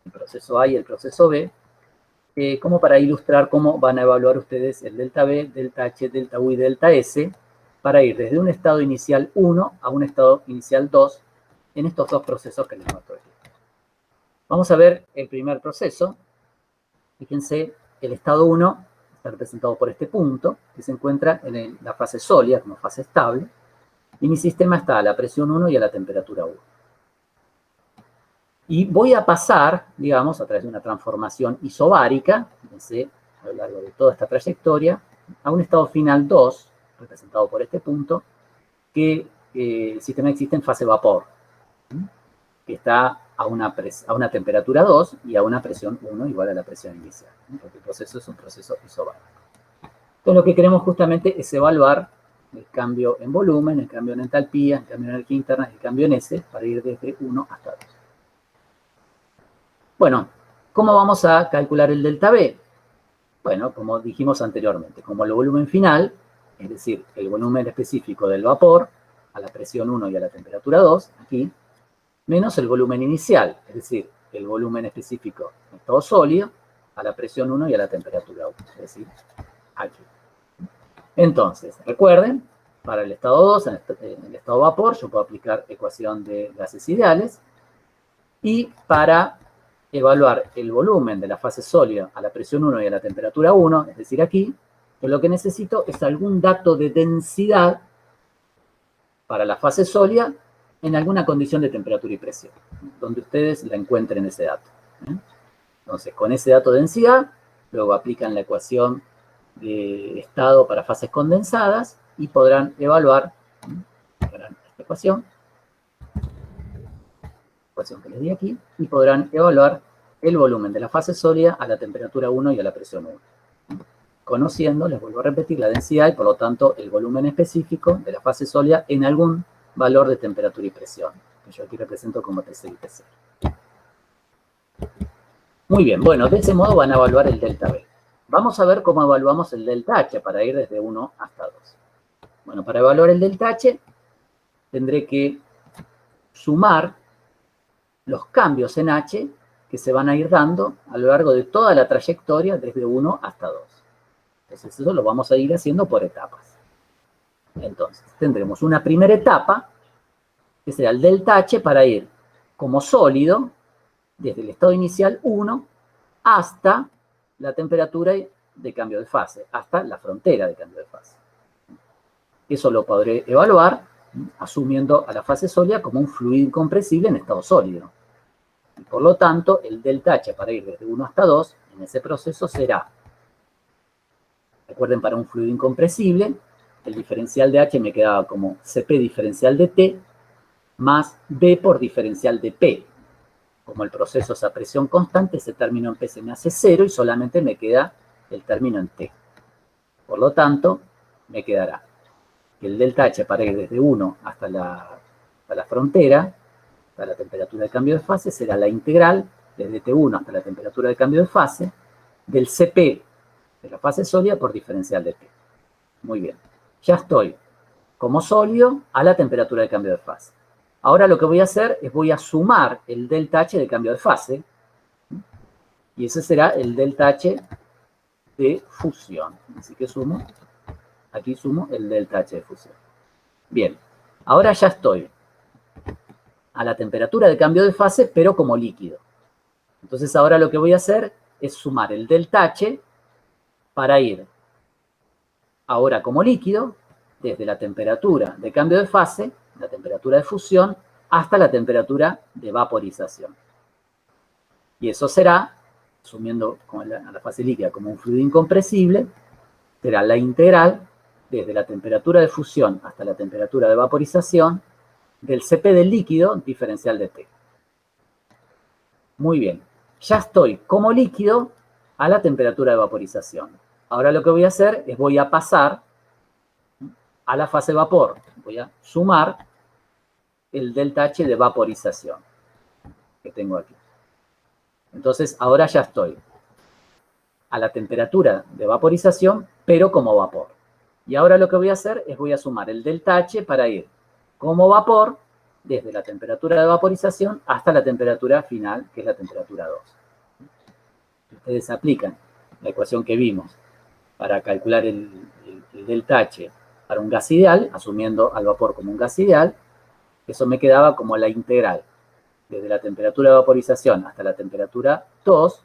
el proceso A y el proceso B, como para ilustrar cómo van a evaluar ustedes el delta B, delta H, delta U y delta S, para ir desde un estado inicial 1 a un estado inicial 2 en estos dos procesos que les muestro aquí. Vamos a ver el primer proceso. Fíjense, el estado 1 está representado por este punto, que se encuentra en la fase sólida, como fase estable, y mi sistema está a la presión 1 y a la temperatura 1. Y voy a pasar, digamos, a través de una transformación isobárica, fíjense, a lo largo de toda esta trayectoria, a un estado final 2, representado por este punto, que el sistema existe en fase vapor, que está a una temperatura 2 y a una presión 1 igual a la presión inicial, porque el proceso es un proceso isobárico. Entonces lo que queremos justamente es evaluar el cambio en volumen, el cambio en entalpía, el cambio en energía interna, el cambio en S, para ir desde 1 hasta 2. Bueno, ¿cómo vamos a calcular el delta B? Bueno, como dijimos anteriormente, como el volumen final, es decir, el volumen específico del vapor, a la presión 1 y a la temperatura 2, aquí, menos el volumen inicial, es decir, el volumen específico en estado sólido, a la presión 1 y a la temperatura 1, es decir, aquí. Entonces, recuerden, para el estado 2, en el estado vapor, yo puedo aplicar ecuación de gases ideales, y para evaluar el volumen de la fase sólida a la presión 1 y a la temperatura 1, es decir, aquí, Pero lo que necesito es algún dato de densidad para la fase sólida en alguna condición de temperatura y presión, donde ustedes la encuentren ese dato. Entonces, con ese dato de densidad, luego aplican la ecuación de estado para fases condensadas y podrán evaluar esta ecuación que les di aquí, y podrán evaluar el volumen de la fase sólida a la temperatura 1 y a la presión 1. Conociendo, les vuelvo a repetir, la densidad y por lo tanto el volumen específico de la fase sólida en algún valor de temperatura y presión, que yo aquí represento como T6 y T0. Muy bien, bueno, de ese modo van a evaluar el delta B. Vamos a ver cómo evaluamos el delta H para ir desde 1 hasta 2. Bueno, para evaluar el delta H tendré que sumar los cambios en H que se van a ir dando a lo largo de toda la trayectoria desde 1 hasta 2. Entonces eso lo vamos a ir haciendo por etapas. Entonces tendremos una primera etapa que será el delta H para ir como sólido desde el estado inicial 1 hasta la temperatura de cambio de fase, hasta la frontera de cambio de fase. Eso lo podré evaluar asumiendo a la fase sólida como un fluido incompresible en estado sólido. Y por lo tanto, el delta H para ir desde 1 hasta 2 en ese proceso será, recuerden, para un fluido incompresible, el diferencial de H me quedaba como Cp diferencial de T más B por diferencial de P. Como el proceso es a presión constante, ese término en P se me hace 0 y solamente me queda el término en T. Por lo tanto, me quedará que el delta H para ir desde 1 hasta la frontera, hasta la temperatura de cambio de fase, será la integral desde T1 hasta la temperatura de cambio de fase del Cp de la fase sólida por diferencial de T. Muy bien. Ya estoy como sólido a la temperatura de cambio de fase. Ahora lo que voy a hacer es voy a sumar el delta H de cambio de fase, y ese será el delta H de fusión. Así que aquí sumo el delta H de fusión. Bien, ahora ya estoy a la temperatura de cambio de fase, pero como líquido. Entonces ahora lo que voy a hacer es sumar el delta H para ir ahora como líquido desde la temperatura de cambio de fase, la temperatura de fusión, hasta la temperatura de vaporización. Y eso será, asumiendo a la fase líquida como un fluido incompresible, será la integral desde la temperatura de fusión hasta la temperatura de vaporización del Cp del líquido diferencial de T. Muy bien, ya estoy como líquido a la temperatura de vaporización. Ahora lo que voy a hacer es voy a pasar a la fase vapor. Voy a sumar el delta H de vaporización que tengo aquí. Entonces, ahora ya estoy a la temperatura de vaporización, pero como vapor. Y ahora lo que voy a hacer es voy a sumar el delta H para ir como vapor desde la temperatura de vaporización hasta la temperatura final, que es la temperatura 2. Ustedes aplican la ecuación que vimos para calcular el delta H para un gas ideal, asumiendo al vapor como un gas ideal. Eso me quedaba como la integral desde la temperatura de vaporización hasta la temperatura 2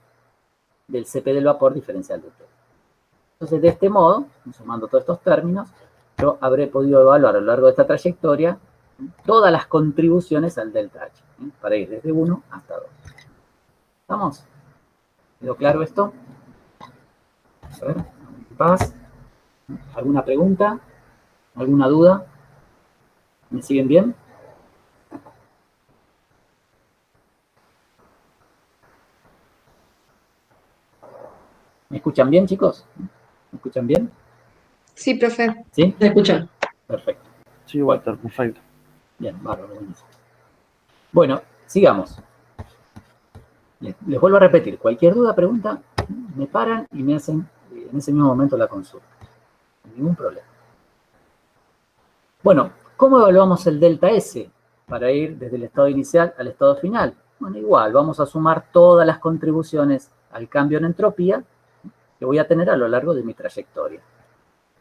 del Cp del vapor diferencial de T. Entonces, de este modo, sumando todos estos términos, yo habré podido evaluar a lo largo de esta trayectoria todas las contribuciones al delta H, para ir desde 1 hasta 2. ¿Estamos? ¿Quedó claro esto? A ver, paz. ¿Alguna pregunta? ¿Alguna duda? ¿Me siguen bien? ¿Me escuchan bien, chicos? ¿Me escuchan bien? Sí, profe. ¿Sí? ¿Me escuchan? Perfecto. Sí, Walter, perfecto. Bien, bárbaro, buenísimo. Bueno, sigamos. Les vuelvo a repetir, cualquier duda, pregunta, me paran y me hacen en ese mismo momento la consulta. Ningún problema. Bueno, ¿cómo evaluamos el delta S para ir desde el estado inicial al estado final? Bueno, igual, vamos a sumar todas las contribuciones al cambio en entropía que voy a tener a lo largo de mi trayectoria.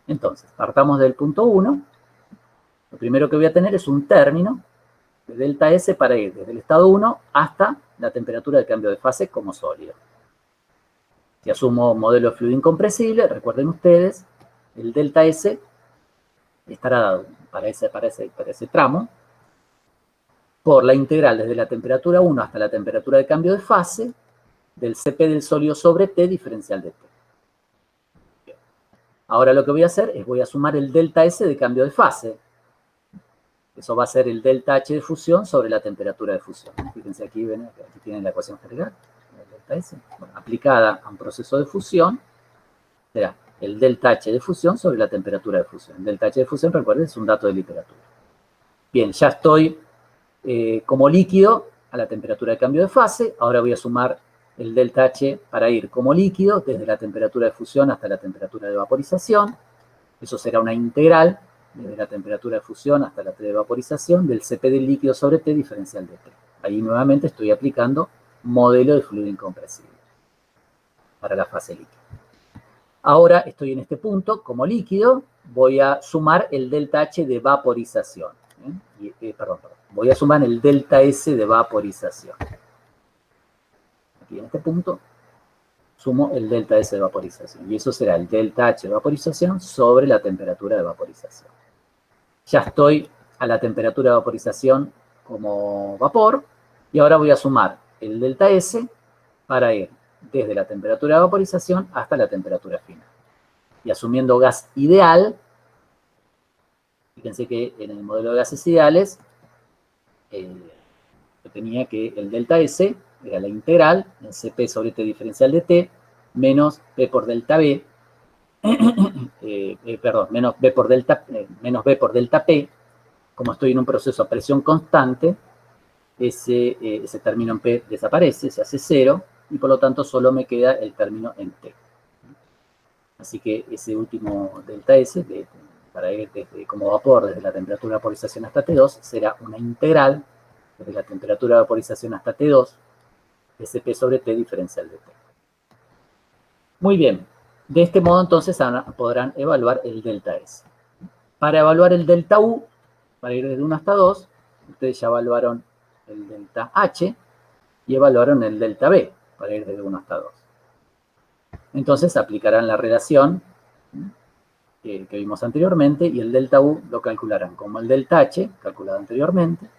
Entonces, partamos del punto 1. Lo primero que voy a tener es un término de delta S para ir desde el estado 1 hasta la temperatura de cambio de fase como sólido. Si asumo modelo de fluido incompresible, recuerden ustedes el delta S estará dado para ese tramo por la integral desde la temperatura 1 hasta la temperatura de cambio de fase del Cp del sólido sobre T diferencial de T. Bien. Ahora lo que voy a hacer es voy a sumar el delta S de cambio de fase. Eso va a ser el delta H de fusión sobre la temperatura de fusión. Fíjense aquí, ven, aquí tienen la ecuación general, el delta S. Bueno, aplicada a un proceso de fusión, será el delta H de fusión sobre la temperatura de fusión. El delta H de fusión, recuerden, es un dato de literatura. Bien, ya estoy como líquido a la temperatura de cambio de fase. Ahora voy a sumar el delta H para ir como líquido desde la temperatura de fusión hasta la temperatura de vaporización. Eso será una integral desde la temperatura de fusión hasta la T de vaporización del Cp del líquido sobre T diferencial de T. Ahí nuevamente estoy aplicando modelo de fluido incompresible para la fase líquida. Ahora estoy en este punto, como líquido, voy a sumar el delta H de vaporización. Voy a sumar el delta S de vaporización. Aquí en este punto, sumo el delta S de vaporización. Y eso será el delta H de vaporización sobre la temperatura de vaporización. Ya estoy a la temperatura de vaporización como vapor. Y ahora voy a sumar el delta S para ir desde la temperatura de vaporización hasta la temperatura final. Y asumiendo gas ideal, fíjense que en el modelo de gases ideales, yo tenía que el delta S era la integral en Cp sobre T diferencial de T menos B por delta B, menos B por delta P. Como estoy en un proceso a presión constante, ese término en P desaparece, se hace cero, y por lo tanto solo me queda el término en T. Así que ese último delta S, para ir como vapor desde la temperatura de vaporización hasta T2, será una integral desde la temperatura de vaporización hasta T2, de Cp sobre T diferencial de T. Muy bien, de este modo entonces podrán evaluar el delta S. Para evaluar el delta U, para ir desde 1 hasta 2, ustedes ya evaluaron el delta H y evaluaron el delta B, para ir desde 1 hasta 2. Entonces aplicarán la relación que vimos anteriormente y el delta U lo calcularán como el delta H, calculado anteriormente,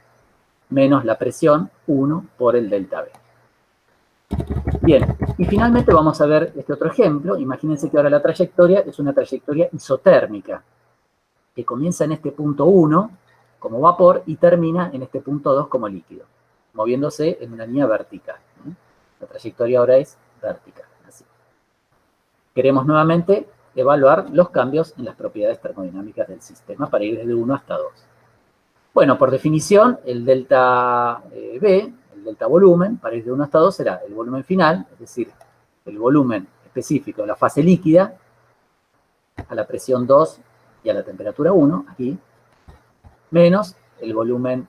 menos la presión 1 por el delta B. Bien, y finalmente vamos a ver este otro ejemplo. Imagínense que ahora la trayectoria es una trayectoria isotérmica, que comienza en este punto 1 como vapor y termina en este punto 2 como líquido, moviéndose en una línea vertical. La trayectoria ahora es vertical. Así. Queremos nuevamente evaluar los cambios en las propiedades termodinámicas del sistema para ir desde 1 hasta 2. Bueno, por definición, el delta B, el delta volumen, para ir de 1 hasta 2 será el volumen final, es decir, el volumen específico de la fase líquida a la presión 2 y a la temperatura 1, aquí, menos el volumen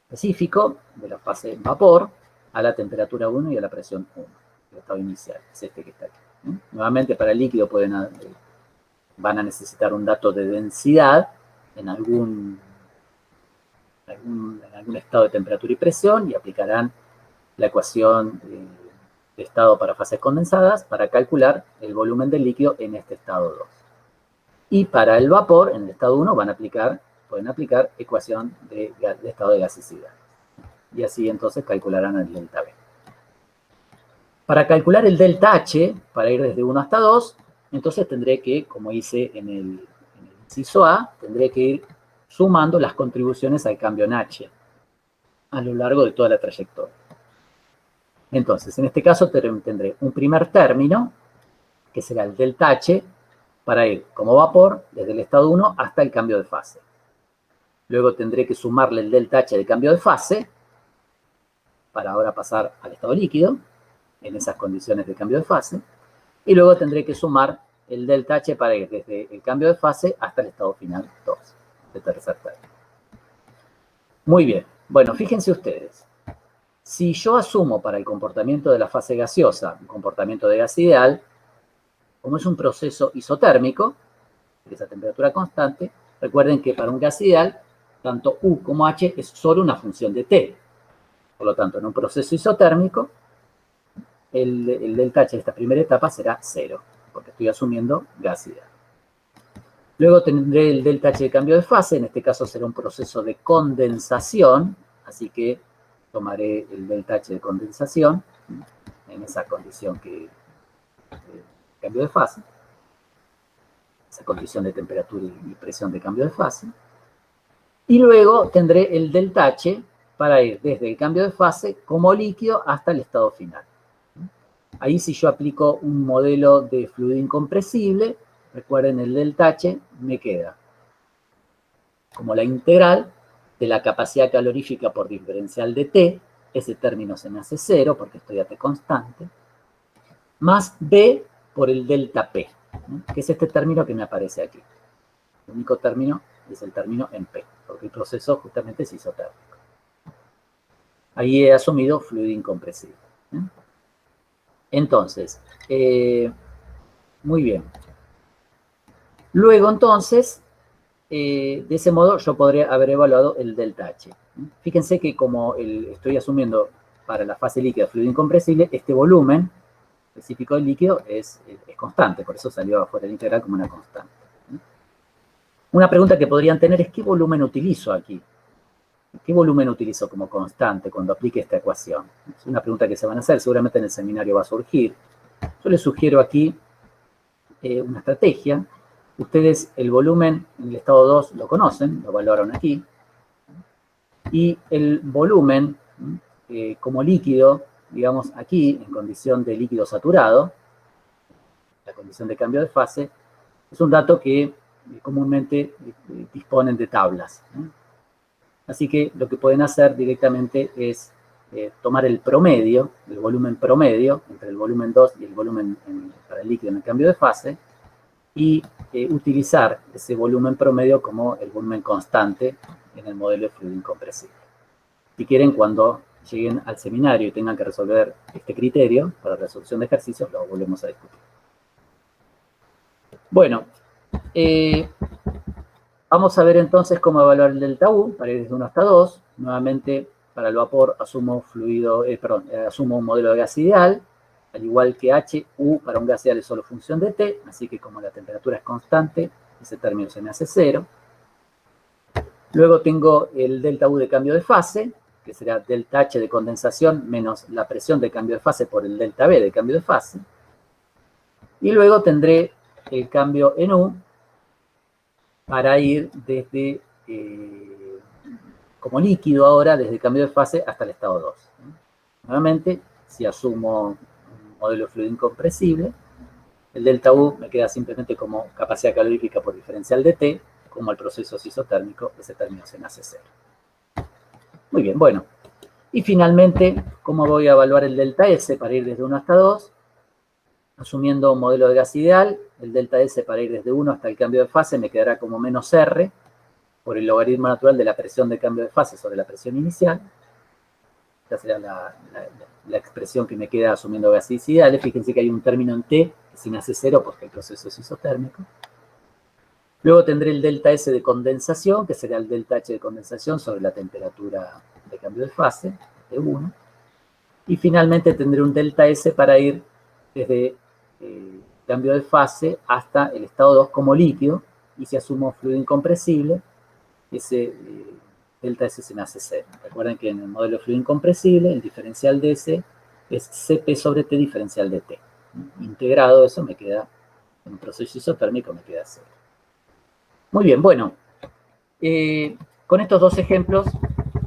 específico de la fase vapor a la temperatura 1 y a la presión 1, el estado inicial, es este que está aquí. Nuevamente, para el líquido van a necesitar un dato de densidad en algún estado de temperatura y presión y aplicarán la ecuación de estado para fases condensadas para calcular el volumen del líquido en este estado 2. Y para el vapor, en el estado 1, pueden aplicar ecuación de estado de gaseosidad. Y así entonces calcularán el delta B. Para calcular el delta H, para ir desde 1 hasta 2, entonces tendré que, como hice en el inciso A, tendré que ir sumando las contribuciones al cambio en H a lo largo de toda la trayectoria. Entonces, en este caso tendré un primer término, que será el delta H, para ir como vapor desde el estado 1 hasta el cambio de fase. Luego tendré que sumarle el delta H de cambio de fase, para ahora pasar al estado líquido, en esas condiciones de cambio de fase, y luego tendré que sumar el delta H para ir desde el cambio de fase hasta el estado final 2, de tercer término. Muy bien, bueno, fíjense ustedes, si yo asumo para el comportamiento de la fase gaseosa un comportamiento de gas ideal, como es un proceso isotérmico, de esa temperatura constante, recuerden que para un gas ideal, tanto U como H es solo una función de T. Por lo tanto, en un proceso isotérmico, el delta H de esta primera etapa será 0, porque estoy asumiendo gas ideal. Luego tendré el delta H de cambio de fase, en este caso será un proceso de condensación, así que tomaré el delta H de condensación en esa condición que cambio de fase, esa condición de temperatura y presión de cambio de fase. Y luego tendré el delta H para ir desde el cambio de fase como líquido hasta el estado final. Ahí si yo aplico un modelo de fluido incompresible, recuerden el delta H, me queda como la integral de la capacidad calorífica por diferencial de T, ese término se me hace cero porque estoy a T constante, más B por el delta P, que es este término que me aparece aquí. El único término es el término en P, porque el proceso justamente es isotérmico. Ahí he asumido fluido incompresible. Entonces, muy bien. Luego, entonces, de ese modo yo podría haber evaluado el delta H. Fíjense que como estoy asumiendo para la fase líquida fluido incompresible, este volumen específico del líquido es constante, por eso salió afuera del integral como una constante. Una pregunta que podrían tener es ¿qué volumen utilizo aquí? ¿Qué volumen utilizo como constante cuando aplique esta ecuación? Es una pregunta que se van a hacer, seguramente en el seminario va a surgir. Yo les sugiero aquí una estrategia. Ustedes el volumen en el estado 2 lo conocen, lo valoraron aquí. Y el volumen como líquido, digamos aquí, en condición de líquido saturado, la condición de cambio de fase, es un dato que comúnmente disponen de tablas. Así que lo que pueden hacer directamente es tomar el promedio, el volumen promedio, entre el volumen 2 y el volumen para el líquido en el cambio de fase, y utilizar ese volumen promedio como el volumen constante en el modelo de fluido incompresible. Si quieren, cuando lleguen al seminario y tengan que resolver este criterio para resolución de ejercicios, lo volvemos a discutir. Bueno, vamos a ver entonces cómo evaluar el delta U para ir desde 1 hasta 2. Nuevamente, para el vapor asumo asumo un modelo de gas ideal, al igual que H, U para un gas ideal es solo función de T, así que como la temperatura es constante, ese término se me hace cero. Luego tengo el delta U de cambio de fase, que será delta H de condensación menos la presión de cambio de fase por el delta B de cambio de fase. Y luego tendré el cambio en U para ir desde, como líquido ahora, desde el cambio de fase hasta el estado 2. Nuevamente, si asumo un modelo de fluido incompresible, el delta U me queda simplemente como capacidad calorífica por diferencial de T, como el proceso es isotérmico, ese término se me hace cero. Muy bien, bueno. Y finalmente, ¿cómo voy a evaluar el delta S para ir desde 1 hasta 2? Asumiendo un modelo de gas ideal, el delta S para ir desde 1 hasta el cambio de fase me quedará como menos R por el logaritmo natural de la presión de cambio de fase sobre la presión inicial. Esta será la expresión que me queda asumiendo gases ideales. Fíjense que hay un término en T que se me hace cero porque el proceso es isotérmico. Luego tendré el delta S de condensación, que será el delta H de condensación sobre la temperatura de cambio de fase, de 1. Y finalmente tendré un delta S para ir desde el cambio de fase hasta el estado 2 como líquido, y si asumo fluido incompresible, ese delta S se me hace cero. Recuerden que en el modelo de fluido incompresible, el diferencial de S es Cp sobre T diferencial de T. Integrado eso me queda, en un proceso isotérmico me queda cero. Muy bien, bueno, con estos dos ejemplos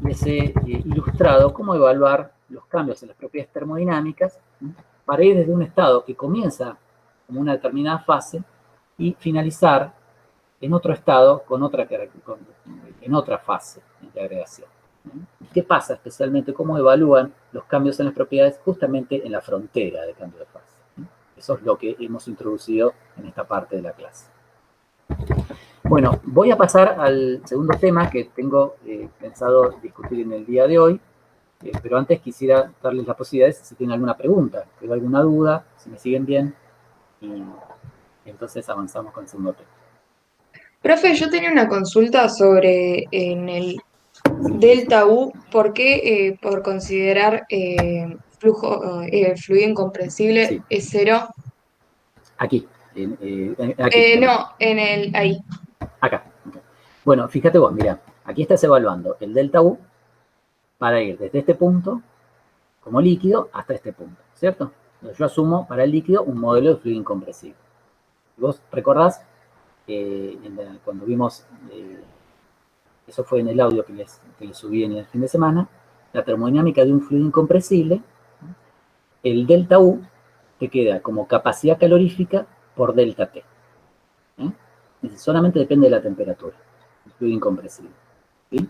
les he ilustrado cómo evaluar los cambios en las propiedades termodinámicas para ir desde un estado que comienza como una determinada fase y finalizar en otro estado en otra fase de agregación. ¿Qué pasa especialmente? ¿Cómo evalúan los cambios en las propiedades justamente en la frontera de cambio de fase? Eso es lo que hemos introducido en esta parte de la clase. Bueno, voy a pasar al segundo tema que tengo pensado discutir en el día de hoy, pero antes quisiera darles la posibilidad de si tienen alguna pregunta, si tienen alguna duda, si me siguen bien, y entonces avanzamos con el segundo tema. Profe, yo tenía una consulta sobre en el delta U, ¿por qué por considerar fluido incomprensible Sí, es cero? aquí, aquí. No, ahí. Bueno, fíjate vos, mira, aquí estás evaluando el delta U para ir desde este punto como líquido hasta este punto, ¿cierto? Entonces yo asumo para el líquido un modelo de fluido incompresible. Vos recordás cuando vimos, eso fue en el audio que les subí en el fin de semana, la termodinámica de un fluido incompresible, el delta U te queda como capacidad calorífica por delta T. Solamente depende de la temperatura, el fluido incompresible. ¿Sí?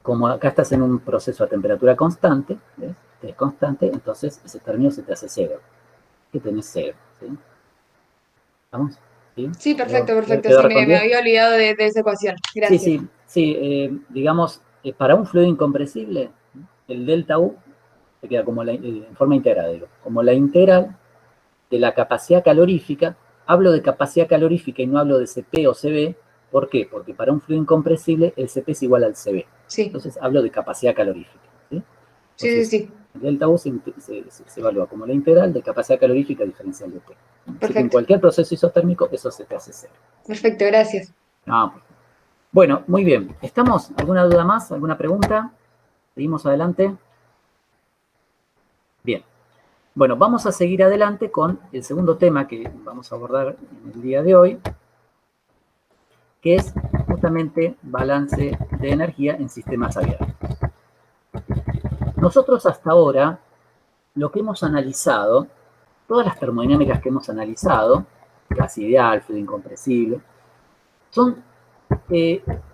Como acá estás en un proceso a temperatura constante, ¿ves? T es constante, entonces ese término se te hace cero. Que tenés cero. ¿Sí? ¿Vamos? ¿Sí? Sí, perfecto, perfecto. ¿Quedó Sí, me respondido? había olvidado de esa ecuación. Sí, Gracias. sí, sí. Digamos, para un fluido incompresible, el delta U te queda como en forma integrada, digo, como la integral de la capacidad calorífica. Hablo de capacidad calorífica y no hablo de CP o CB. ¿Por qué? Porque para un fluido incompresible el CP es igual al CB. Sí, Entonces hablo de capacidad calorífica. ¿Sí? sí, sí, Entonces, sí. el delta U se evalúa como la integral de capacidad calorífica diferencial de T. Así que en Perfecto, cualquier proceso isotérmico eso se te hace cero. perfecto, gracias. No, bueno, muy bien. ¿Estamos? ¿Alguna duda más? ¿Alguna pregunta? ¿Seguimos adelante? Bien. Bueno, vamos a seguir adelante con el segundo tema que vamos a abordar en el día de hoy, que es justamente balance de energía en sistemas abiertos. Nosotros hasta ahora, lo que hemos analizado, todas las termodinámicas que hemos analizado, gas ideal, fluido incompresible, son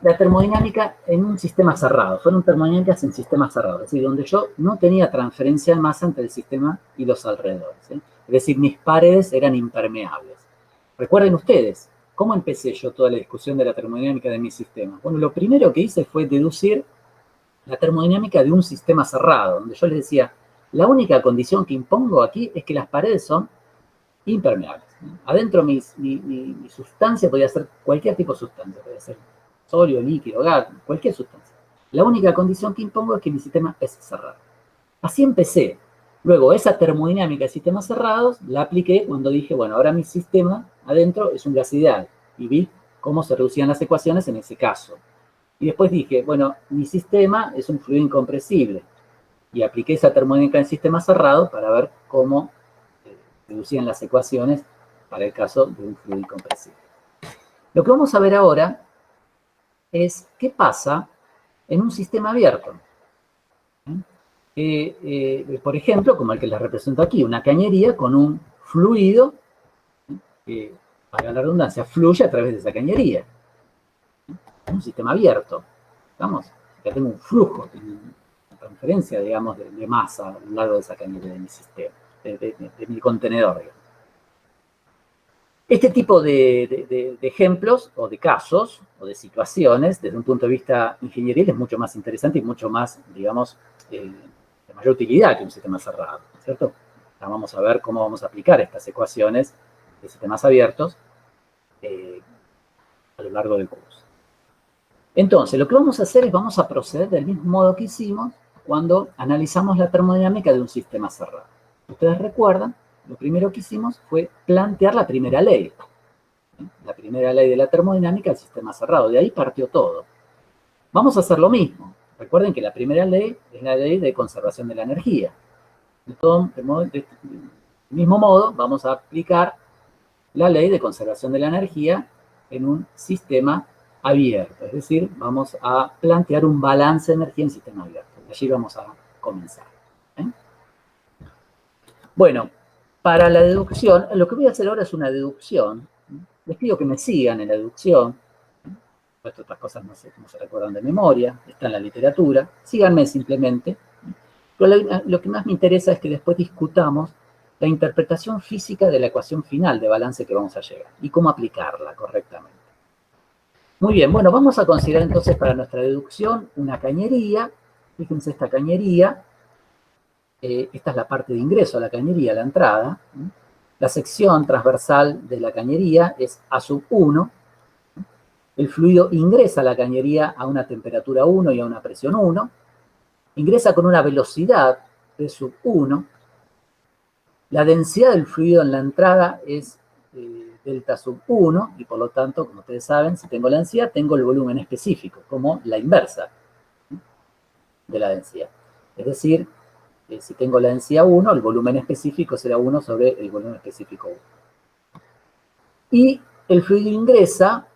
la termodinámica en un sistema cerrado. Fueron termodinámicas en sistemas cerrados, es decir, donde yo no tenía transferencia de masa entre el sistema y los alrededores. Es decir, mis paredes eran impermeables. Recuerden ustedes, ¿cómo empecé yo toda la discusión de la termodinámica de mi sistema? Bueno, lo primero que hice fue deducir la termodinámica de un sistema cerrado, donde yo les decía, la única condición que impongo aquí es que las paredes son impermeables. Adentro mi sustancia podría ser cualquier tipo de sustancia, puede ser sólido, líquido, gas, cualquier sustancia. La única condición que impongo es que mi sistema es cerrado. Así empecé. Luego, esa termodinámica de sistemas cerrados la apliqué cuando dije, bueno, ahora mi sistema adentro es un gas ideal. Y vi cómo se reducían las ecuaciones en ese caso. Y después dije, bueno, mi sistema es un fluido incompresible. Y apliqué esa termodinámica en sistema cerrado para ver cómo reducían las ecuaciones para el caso de un fluido incompresible. Lo que vamos a ver ahora es qué pasa en un sistema abierto. Por ejemplo, como el que les represento aquí, una cañería con un fluido que, para la redundancia, fluye a través de esa cañería. Un sistema abierto. ¿Estamos? Ya tengo un flujo, una transferencia, digamos, de masa a lo largo de esa cañería de mi sistema, de mi contenedor, digamos. Este tipo de ejemplos o de casos o de situaciones, desde un punto de vista ingenieril, es mucho más interesante y mucho más, digamos, de mayor utilidad que un sistema cerrado, ¿cierto? Ahora vamos a ver cómo vamos a aplicar estas ecuaciones de sistemas abiertos a lo largo del curso. Entonces, lo que vamos a hacer es vamos a proceder del mismo modo que hicimos cuando analizamos la termodinámica de un sistema cerrado. Ustedes recuerdan, lo primero que hicimos fue plantear la primera ley. La primera ley de la termodinámica del sistema cerrado. De ahí partió todo. Vamos a hacer lo mismo. Recuerden que la primera ley es la ley de conservación de la energía. Del mismo modo, vamos a aplicar la ley de conservación de la energía en un sistema abierto. Es decir, vamos a plantear un balance de energía en sistema abierto. Allí vamos a comenzar. ¿Eh? Bueno, para la deducción, lo que voy a hacer ahora es una deducción. Les pido que me sigan en la deducción. Otras cosas no se recuerdan de memoria, está en la literatura. Síganme simplemente. Pero lo que más me interesa es que después discutamos la interpretación física de la ecuación final de balance que vamos a llegar y cómo aplicarla correctamente. Muy bien, bueno, vamos a considerar entonces para nuestra deducción una cañería. Fíjense esta cañería. Esta es la parte de ingreso a la cañería, la entrada. La sección transversal de la cañería es A1. El fluido ingresa a la cañería a una temperatura 1 y a una presión 1. Ingresa con una velocidad P1. La densidad del fluido en la entrada es delta sub 1, y por lo tanto, como ustedes saben, si tengo la densidad, tengo el volumen específico, como la inversa de la densidad. Es decir, si tengo la densidad 1, el volumen específico será 1 sobre el volumen específico 1. Y el fluido ingresa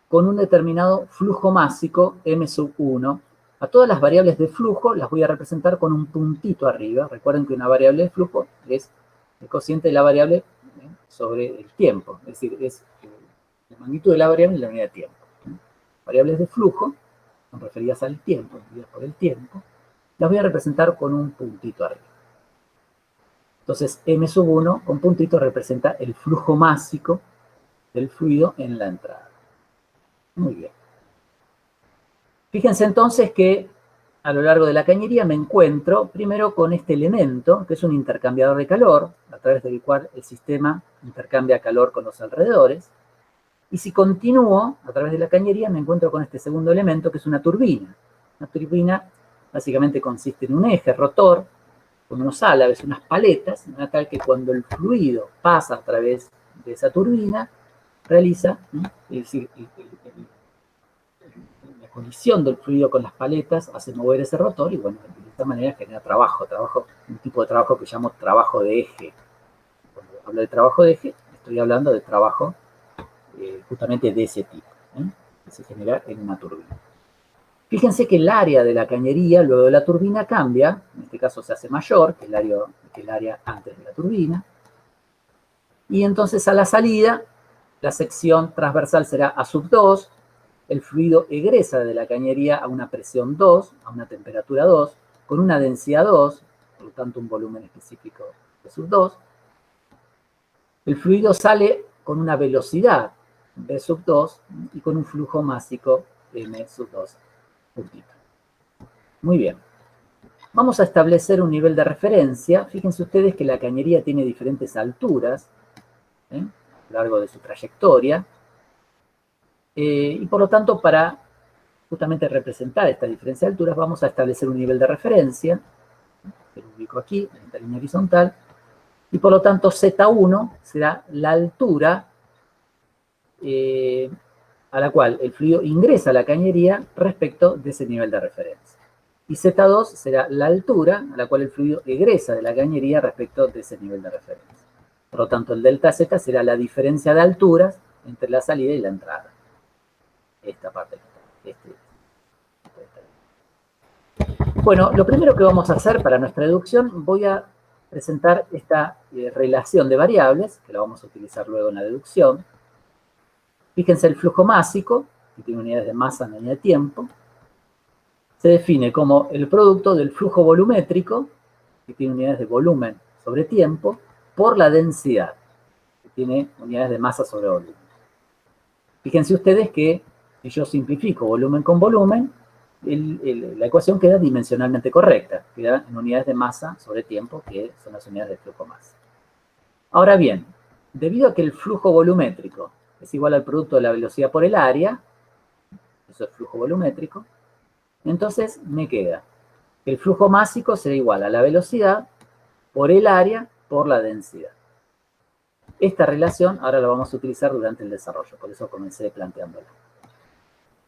con un determinado flujo másico, m sub 1. A todas las variables de flujo las voy a representar con un puntito arriba. Recuerden que una variable de flujo es el cociente de la variable sobre el tiempo. Es decir, es la magnitud de la variable en la unidad de tiempo. Variables de flujo son referidas al tiempo, medidas por el tiempo. Las voy a representar con un puntito arriba. Entonces, m sub 1 con puntito representa el flujo másico del fluido en la entrada. Muy bien. Fíjense entonces que a lo largo de la cañería me encuentro primero con este elemento, que es un intercambiador de calor, a través del cual el sistema intercambia calor con los alrededores. Y si continúo a través de la cañería, me encuentro con este segundo elemento, que es una turbina. Una turbina básicamente consiste en un eje rotor, con unos álabes, unas paletas, de tal que cuando el fluido pasa a través de esa turbina, realiza, es decir, la colisión del fluido con las paletas hace mover ese rotor y, bueno, de esta manera genera trabajo, un tipo de trabajo que llamo trabajo de eje. Cuando hablo de trabajo de eje, estoy hablando de trabajo justamente de ese tipo, que se genera en una turbina. Fíjense que el área de la cañería luego de la turbina cambia, en este caso se hace mayor que el área antes de la turbina, y entonces a la salida la sección transversal será A sub 2, el fluido egresa de la cañería a una presión 2, a una temperatura 2, con una densidad 2, por lo tanto un volumen específico de sub 2. El fluido sale con una velocidad V sub 2 y con un flujo másico M sub 2. Puntito. Muy bien. Vamos a establecer un nivel de referencia. Fíjense ustedes que la cañería tiene diferentes alturas a lo largo de su trayectoria. Y por lo tanto, para justamente representar esta diferencia de alturas, vamos a establecer un nivel de referencia, que lo ubico aquí, en esta línea horizontal, y por lo tanto Z1 será la altura a la cual el fluido ingresa a la cañería respecto de ese nivel de referencia. Y Z2 será la altura a la cual el fluido egresa de la cañería respecto de ese nivel de referencia. Por lo tanto, el delta Z será la diferencia de alturas entre la salida y la entrada. Esta parte. Bueno, lo primero que vamos a hacer para nuestra deducción, voy a presentar esta relación de variables, que la vamos a utilizar luego en la deducción. Fíjense el flujo másico, que tiene unidades de masa en unidad de tiempo, se define como el producto del flujo volumétrico, que tiene unidades de volumen sobre tiempo, por la densidad, que tiene unidades de masa sobre volumen. Fíjense ustedes que si yo simplifico volumen con volumen, la ecuación queda dimensionalmente correcta, queda en unidades de masa sobre tiempo, que son las unidades de flujo masa. Ahora bien, debido a que el flujo volumétrico es igual al producto de la velocidad por el área, eso es flujo volumétrico, entonces me queda que el flujo másico será igual a la velocidad por el área por la densidad. Esta relación ahora la vamos a utilizar durante el desarrollo, por eso comencé planteándola.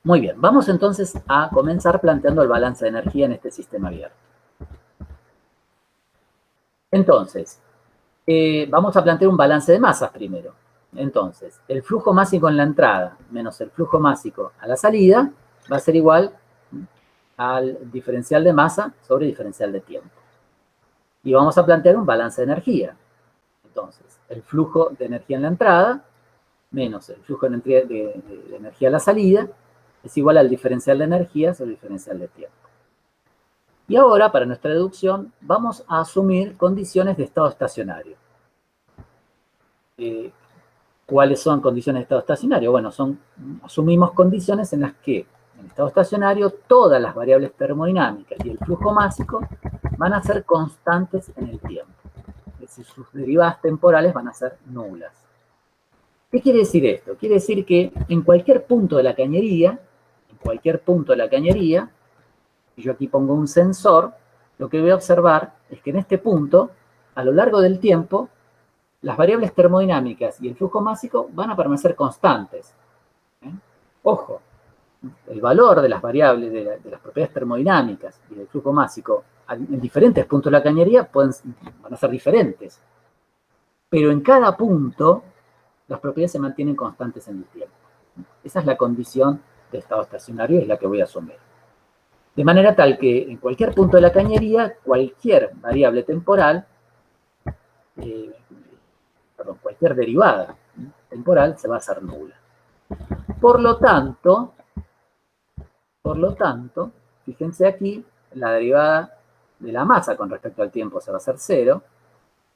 Muy bien, vamos entonces a comenzar planteando el balance de energía en este sistema abierto. Entonces, vamos a plantear un balance de masas primero. Entonces, el flujo másico en la entrada menos el flujo másico a la salida va a ser igual al diferencial de masa sobre diferencial de tiempo. Y vamos a plantear un balance de energía. Entonces, el flujo de energía en la entrada menos el flujo de energía a la salida es igual al diferencial de energía sobre el diferencial de tiempo. Y ahora, para nuestra deducción, vamos a asumir condiciones de estado estacionario. ¿Cuáles son condiciones de estado estacionario? Bueno, asumimos condiciones en las que en estado estacionario todas las variables termodinámicas y el flujo másico van a ser constantes en el tiempo. Es decir, sus derivadas temporales van a ser nulas. ¿Qué quiere decir esto? Quiere decir que en cualquier punto de la cañería, si yo aquí pongo un sensor, lo que voy a observar es que en este punto, a lo largo del tiempo, las variables termodinámicas y el flujo másico van a permanecer constantes. Ojo, el valor de las variables, de las propiedades termodinámicas y del flujo másico en diferentes puntos de la cañería van a ser diferentes. Pero en cada punto, las propiedades se mantienen constantes en el tiempo. Esa es la condición de estado estacionario, es la que voy a asumir. De manera tal que en cualquier punto de la cañería, cualquier variable temporal, cualquier derivada temporal se va a hacer nula. Por lo tanto, fíjense aquí, la derivada de la masa con respecto al tiempo se va a hacer 0,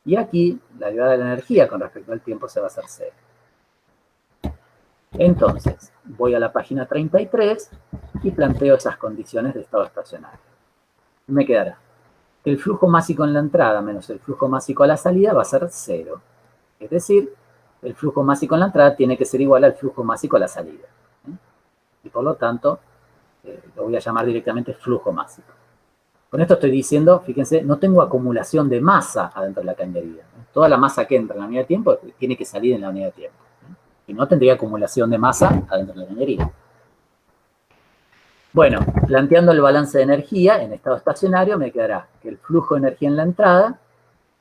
y aquí la derivada de la energía con respecto al tiempo se va a hacer 0. Entonces, voy a la página 33 y planteo esas condiciones de estado estacionario. Me quedará que el flujo másico en la entrada menos el flujo másico a la salida va a ser 0. Es decir, el flujo másico en la entrada tiene que ser igual al flujo másico a la salida. Y por lo tanto, lo voy a llamar directamente flujo másico. Con esto estoy diciendo, fíjense, no tengo acumulación de masa adentro de la cañería. Toda la masa que entra en la unidad de tiempo tiene que salir en la unidad de tiempo. Y no tendría acumulación de masa adentro de la cañería. Bueno, planteando el balance de energía en estado estacionario, me quedará que el flujo de energía en la entrada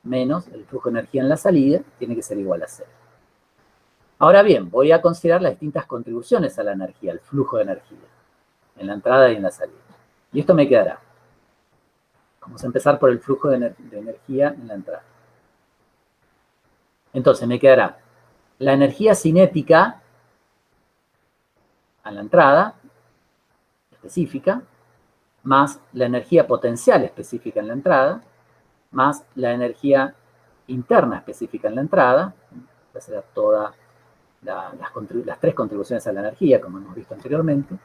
menos el flujo de energía en la salida tiene que ser igual a 0. Ahora bien, voy a considerar las distintas contribuciones a la energía, el flujo de energía, en la entrada y en la salida. Y esto me quedará. Vamos a empezar por el flujo de energía en la entrada. Entonces me quedará la energía cinética a la entrada, específica, más la energía potencial específica en la entrada, más la energía interna específica en la entrada, esta será todas las tres contribuciones a la energía, como hemos visto anteriormente,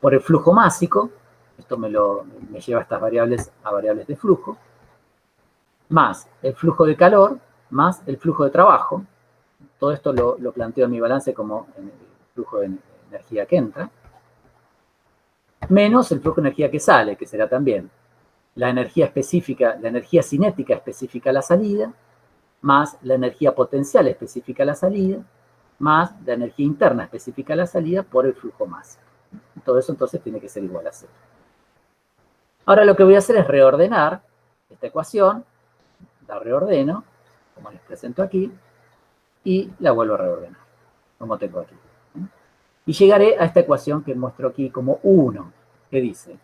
por el flujo másico, esto me lleva a variables de flujo, más el flujo de calor, más el flujo de trabajo. Todo esto lo planteo en mi balance como el flujo de energía que entra, menos el flujo de energía que sale, que será también la energía específica, la energía cinética específica a la salida, más la energía potencial específica a la salida, más la energía interna específica a la salida por el flujo másico. Todo eso entonces tiene que ser igual a 0. Ahora lo que voy a hacer es reordenar esta ecuación, la reordeno, como les presento aquí, y la vuelvo a reordenar, como tengo aquí. Y llegaré a esta ecuación que muestro aquí como 1, que dice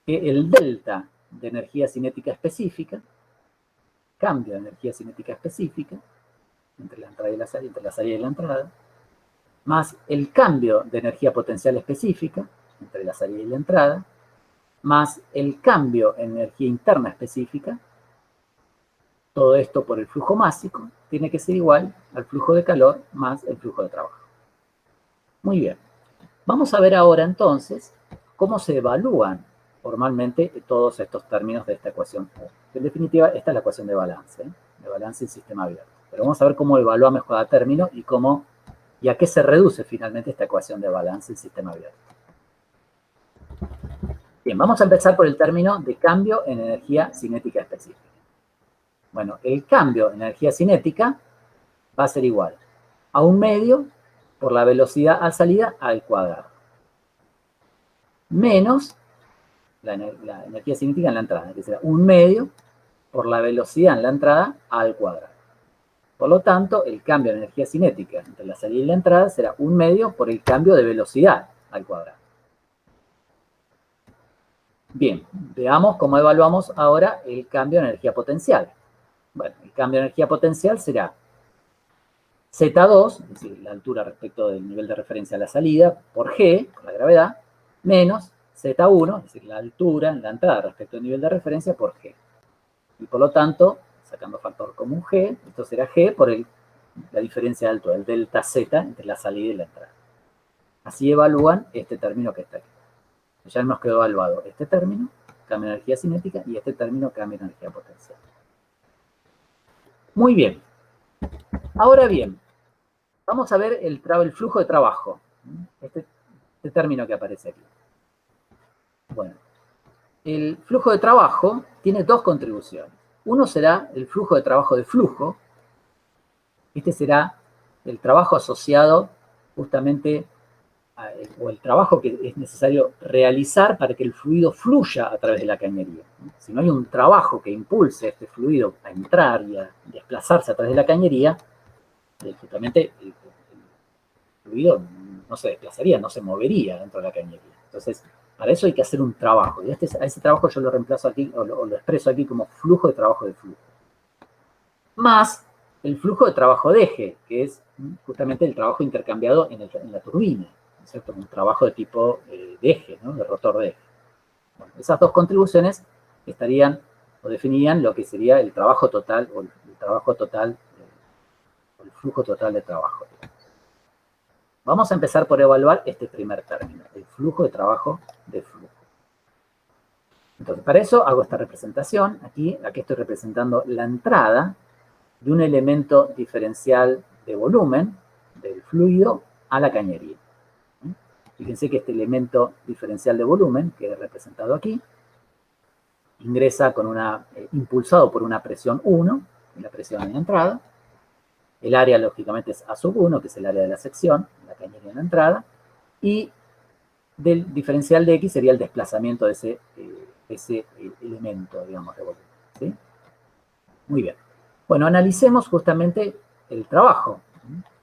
que el delta de energía cinética específica, cambio de energía cinética específica, entre la entrada y la salida, entre la salida y la entrada, más el cambio de energía potencial específica, entre la salida y la entrada, más el cambio en energía interna específica, todo esto por el flujo másico, tiene que ser igual al flujo de calor más el flujo de trabajo. Muy bien. Vamos a ver ahora entonces cómo se evalúan formalmente todos estos términos de esta ecuación. En definitiva, esta es la ecuación de balance en sistema abierto. Pero vamos a ver cómo evaluamos cada término y a qué se reduce finalmente esta ecuación de balance en sistema abierto. Bien, vamos a empezar por el término de cambio en energía cinética específica. Bueno, el cambio en energía cinética va a ser igual a 1 medio por la velocidad a salida al cuadrado, menos la energía cinética en la entrada, que será 1 medio por la velocidad en la entrada al cuadrado. Por lo tanto, el cambio de energía cinética entre la salida y la entrada será 1 medio por el cambio de velocidad al cuadrado. Bien, veamos cómo evaluamos ahora el cambio de energía potencial. Bueno, el cambio de energía potencial será Z2, es decir, la altura respecto del nivel de referencia a la salida, por G, por la gravedad, menos Z1, es decir, la altura en la entrada respecto al nivel de referencia por G. Y por lo tanto, sacando factor común G, esto será G por la diferencia de altura, el delta Z entre la salida y la entrada. Así evalúan este término que está aquí. Ya nos quedó evaluado este término, cambio de energía cinética, y este término, cambio de energía potencial. Muy bien. Ahora bien, vamos a ver el flujo de trabajo. Este término que aparece aquí. Bueno, el flujo de trabajo tiene dos contribuciones. Uno será el flujo de trabajo de flujo, Este será el trabajo asociado justamente o el trabajo que es necesario realizar para que el fluido fluya a través de la cañería. Si no hay un trabajo que impulse a este fluido a entrar y a desplazarse a través de la cañería, justamente el fluido no se desplazaría, no se movería dentro de la cañería. Entonces, para eso hay que hacer un trabajo. Y a ese trabajo yo lo reemplazo aquí, o lo expreso aquí como flujo de trabajo de flujo. Más el flujo de trabajo de eje, que es justamente el trabajo intercambiado en la turbina, ¿cierto? Un trabajo de tipo de eje, ¿no? De rotor de eje. Bueno, esas dos contribuciones estarían o definirían lo que sería el trabajo total o el trabajo total, el flujo total de trabajo. Vamos a empezar por evaluar este primer término, el flujo de trabajo de flujo. Entonces, para eso hago esta representación. Aquí estoy representando la entrada de un elemento diferencial de volumen del fluido a la cañería. Fíjense que este elemento diferencial de volumen, que he representado aquí, ingresa impulsado por una presión 1, la presión en la entrada. El área, lógicamente, es A sub 1, que es el área de la sección, la cañería en la entrada. Y del diferencial de X sería el desplazamiento de ese elemento, digamos, de volumen. ¿Sí? Muy bien. Bueno, analicemos justamente el trabajo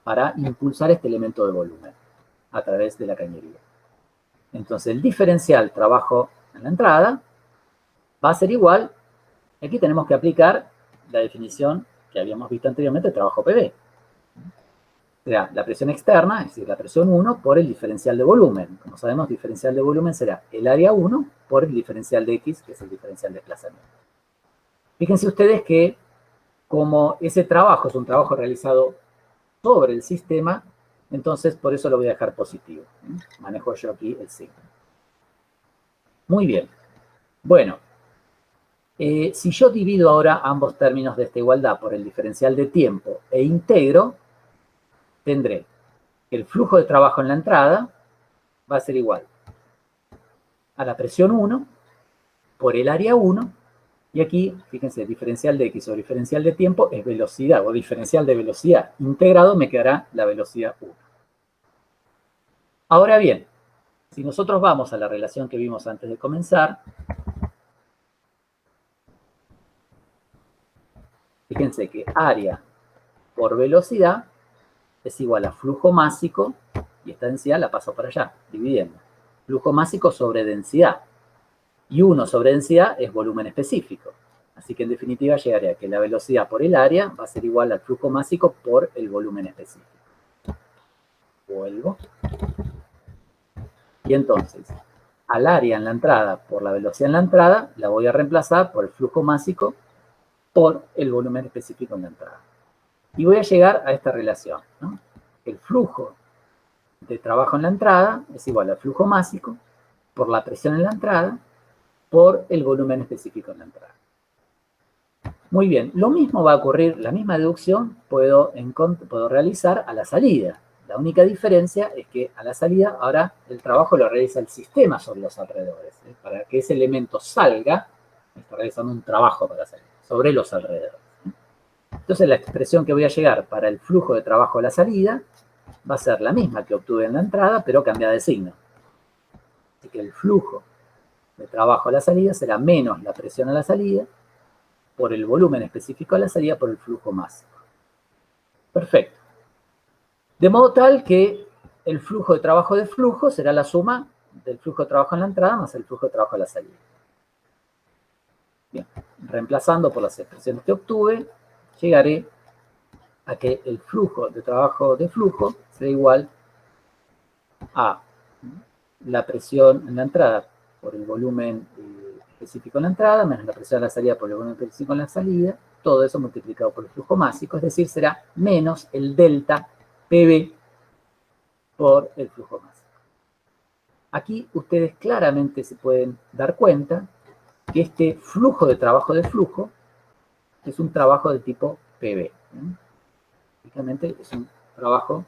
para impulsar este elemento de volumen a través de la cañería. Entonces, el diferencial trabajo en la entrada va a ser igual. Aquí tenemos que aplicar la definición que habíamos visto anteriormente de trabajo PV. Será la presión externa, es decir, la presión 1 por el diferencial de volumen. Como sabemos, diferencial de volumen será el área 1 por el diferencial de X, que es el diferencial de desplazamiento. Fíjense ustedes que como ese trabajo es un trabajo realizado sobre el sistema, entonces por eso lo voy a dejar positivo. Manejo yo aquí el signo. Muy bien. Bueno, si yo divido ahora ambos términos de esta igualdad por el diferencial de tiempo e integro, tendré que el flujo de trabajo en la entrada va a ser igual a la presión 1 por el área 1, y aquí, fíjense, diferencial de X o diferencial de tiempo es velocidad, o diferencial de velocidad. Integrado me quedará la velocidad 1. Ahora bien, si nosotros vamos a la relación que vimos antes de comenzar, fíjense que área por velocidad es igual a flujo másico, y esta densidad la paso para allá, dividiendo. Flujo másico sobre densidad. Y 1 sobre densidad es volumen específico. Así que en definitiva llegaré a que la velocidad por el área va a ser igual al flujo másico por el volumen específico. Vuelvo. Y entonces, al área en la entrada por la velocidad en la entrada, la voy a reemplazar por el flujo másico por el volumen específico en la entrada. Y voy a llegar a esta relación, ¿no? El flujo de trabajo en la entrada es igual al flujo másico por la presión en la entrada por el volumen específico en la entrada. Muy bien, lo mismo va a ocurrir, la misma deducción puedo realizar a la salida. La única diferencia es que a la salida ahora el trabajo lo realiza el sistema sobre los alrededores. Para que ese elemento salga, está realizando un trabajo para salir, sobre los alrededores. Entonces la expresión que voy a llegar para el flujo de trabajo a la salida va a ser la misma que obtuve en la entrada, pero cambiada de signo. Así que el flujo de trabajo a la salida será menos la presión a la salida por el volumen específico a la salida por el flujo másico. Perfecto. De modo tal que el flujo de trabajo de flujo será la suma del flujo de trabajo en la entrada más el flujo de trabajo a la salida. Bien, reemplazando por las expresiones que obtuve, llegaré a que el flujo de trabajo de flujo será igual a la presión en la entrada por el volumen específico en la entrada, menos la presión a la salida por el volumen específico en la salida, todo eso multiplicado por el flujo másico, es decir, será menos el delta PV por el flujo másico. Aquí ustedes claramente se pueden dar cuenta que este flujo de trabajo de flujo es un trabajo de tipo PV. Básicamente es un trabajo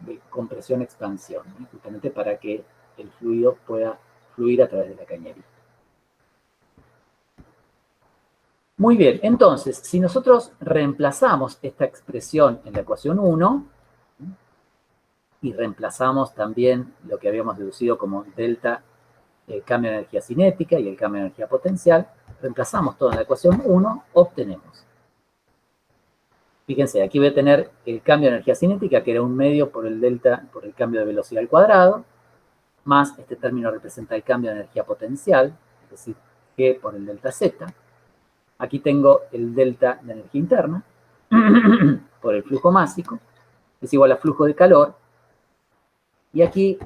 de compresión-expansión, justamente para que el fluido pueda fluir a través de la cañería. Muy bien, entonces, si nosotros reemplazamos esta expresión en la ecuación 1, y reemplazamos también lo que habíamos deducido como delta, el cambio de energía cinética y el cambio de energía potencial, reemplazamos todo en la ecuación 1, obtenemos. Fíjense, aquí voy a tener el cambio de energía cinética, que era un medio por el delta, por el cambio de velocidad al cuadrado, más este término representa el cambio de energía potencial, es decir, G por el delta Z. Aquí tengo el delta de energía interna, por el flujo másico, es igual a flujo de calor, y aquí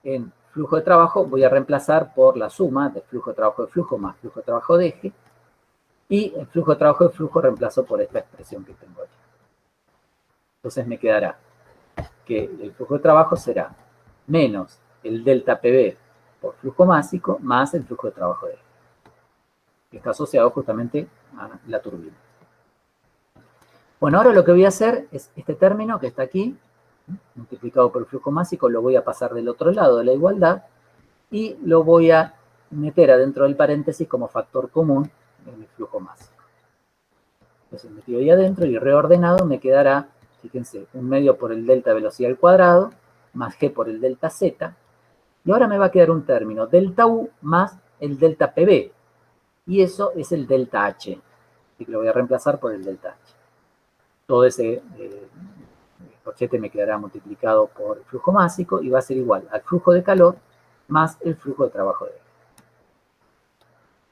en flujo de trabajo voy a reemplazar por la suma de flujo de trabajo de flujo más flujo de trabajo de eje, y el flujo de trabajo de flujo reemplazo por esta expresión que tengo aquí. Entonces me quedará que el flujo de trabajo será menos el delta PV por flujo másico más el flujo de trabajo de eje, que está asociado justamente a la turbina. Bueno, ahora lo que voy a hacer es este término que está aquí, multiplicado por el flujo másico, lo voy a pasar del otro lado de la igualdad y lo voy a meter adentro del paréntesis como factor común en el flujo másico. Entonces metido ahí adentro y reordenado me quedará, fíjense, un medio por el delta velocidad al cuadrado, más g por el delta z, y ahora me va a quedar un término, delta u más el delta pb, y eso es el delta h, así que lo voy a reemplazar por el delta h. Todo ese corchete me quedará multiplicado por el flujo másico y va a ser igual al flujo de calor más el flujo de trabajo de eje.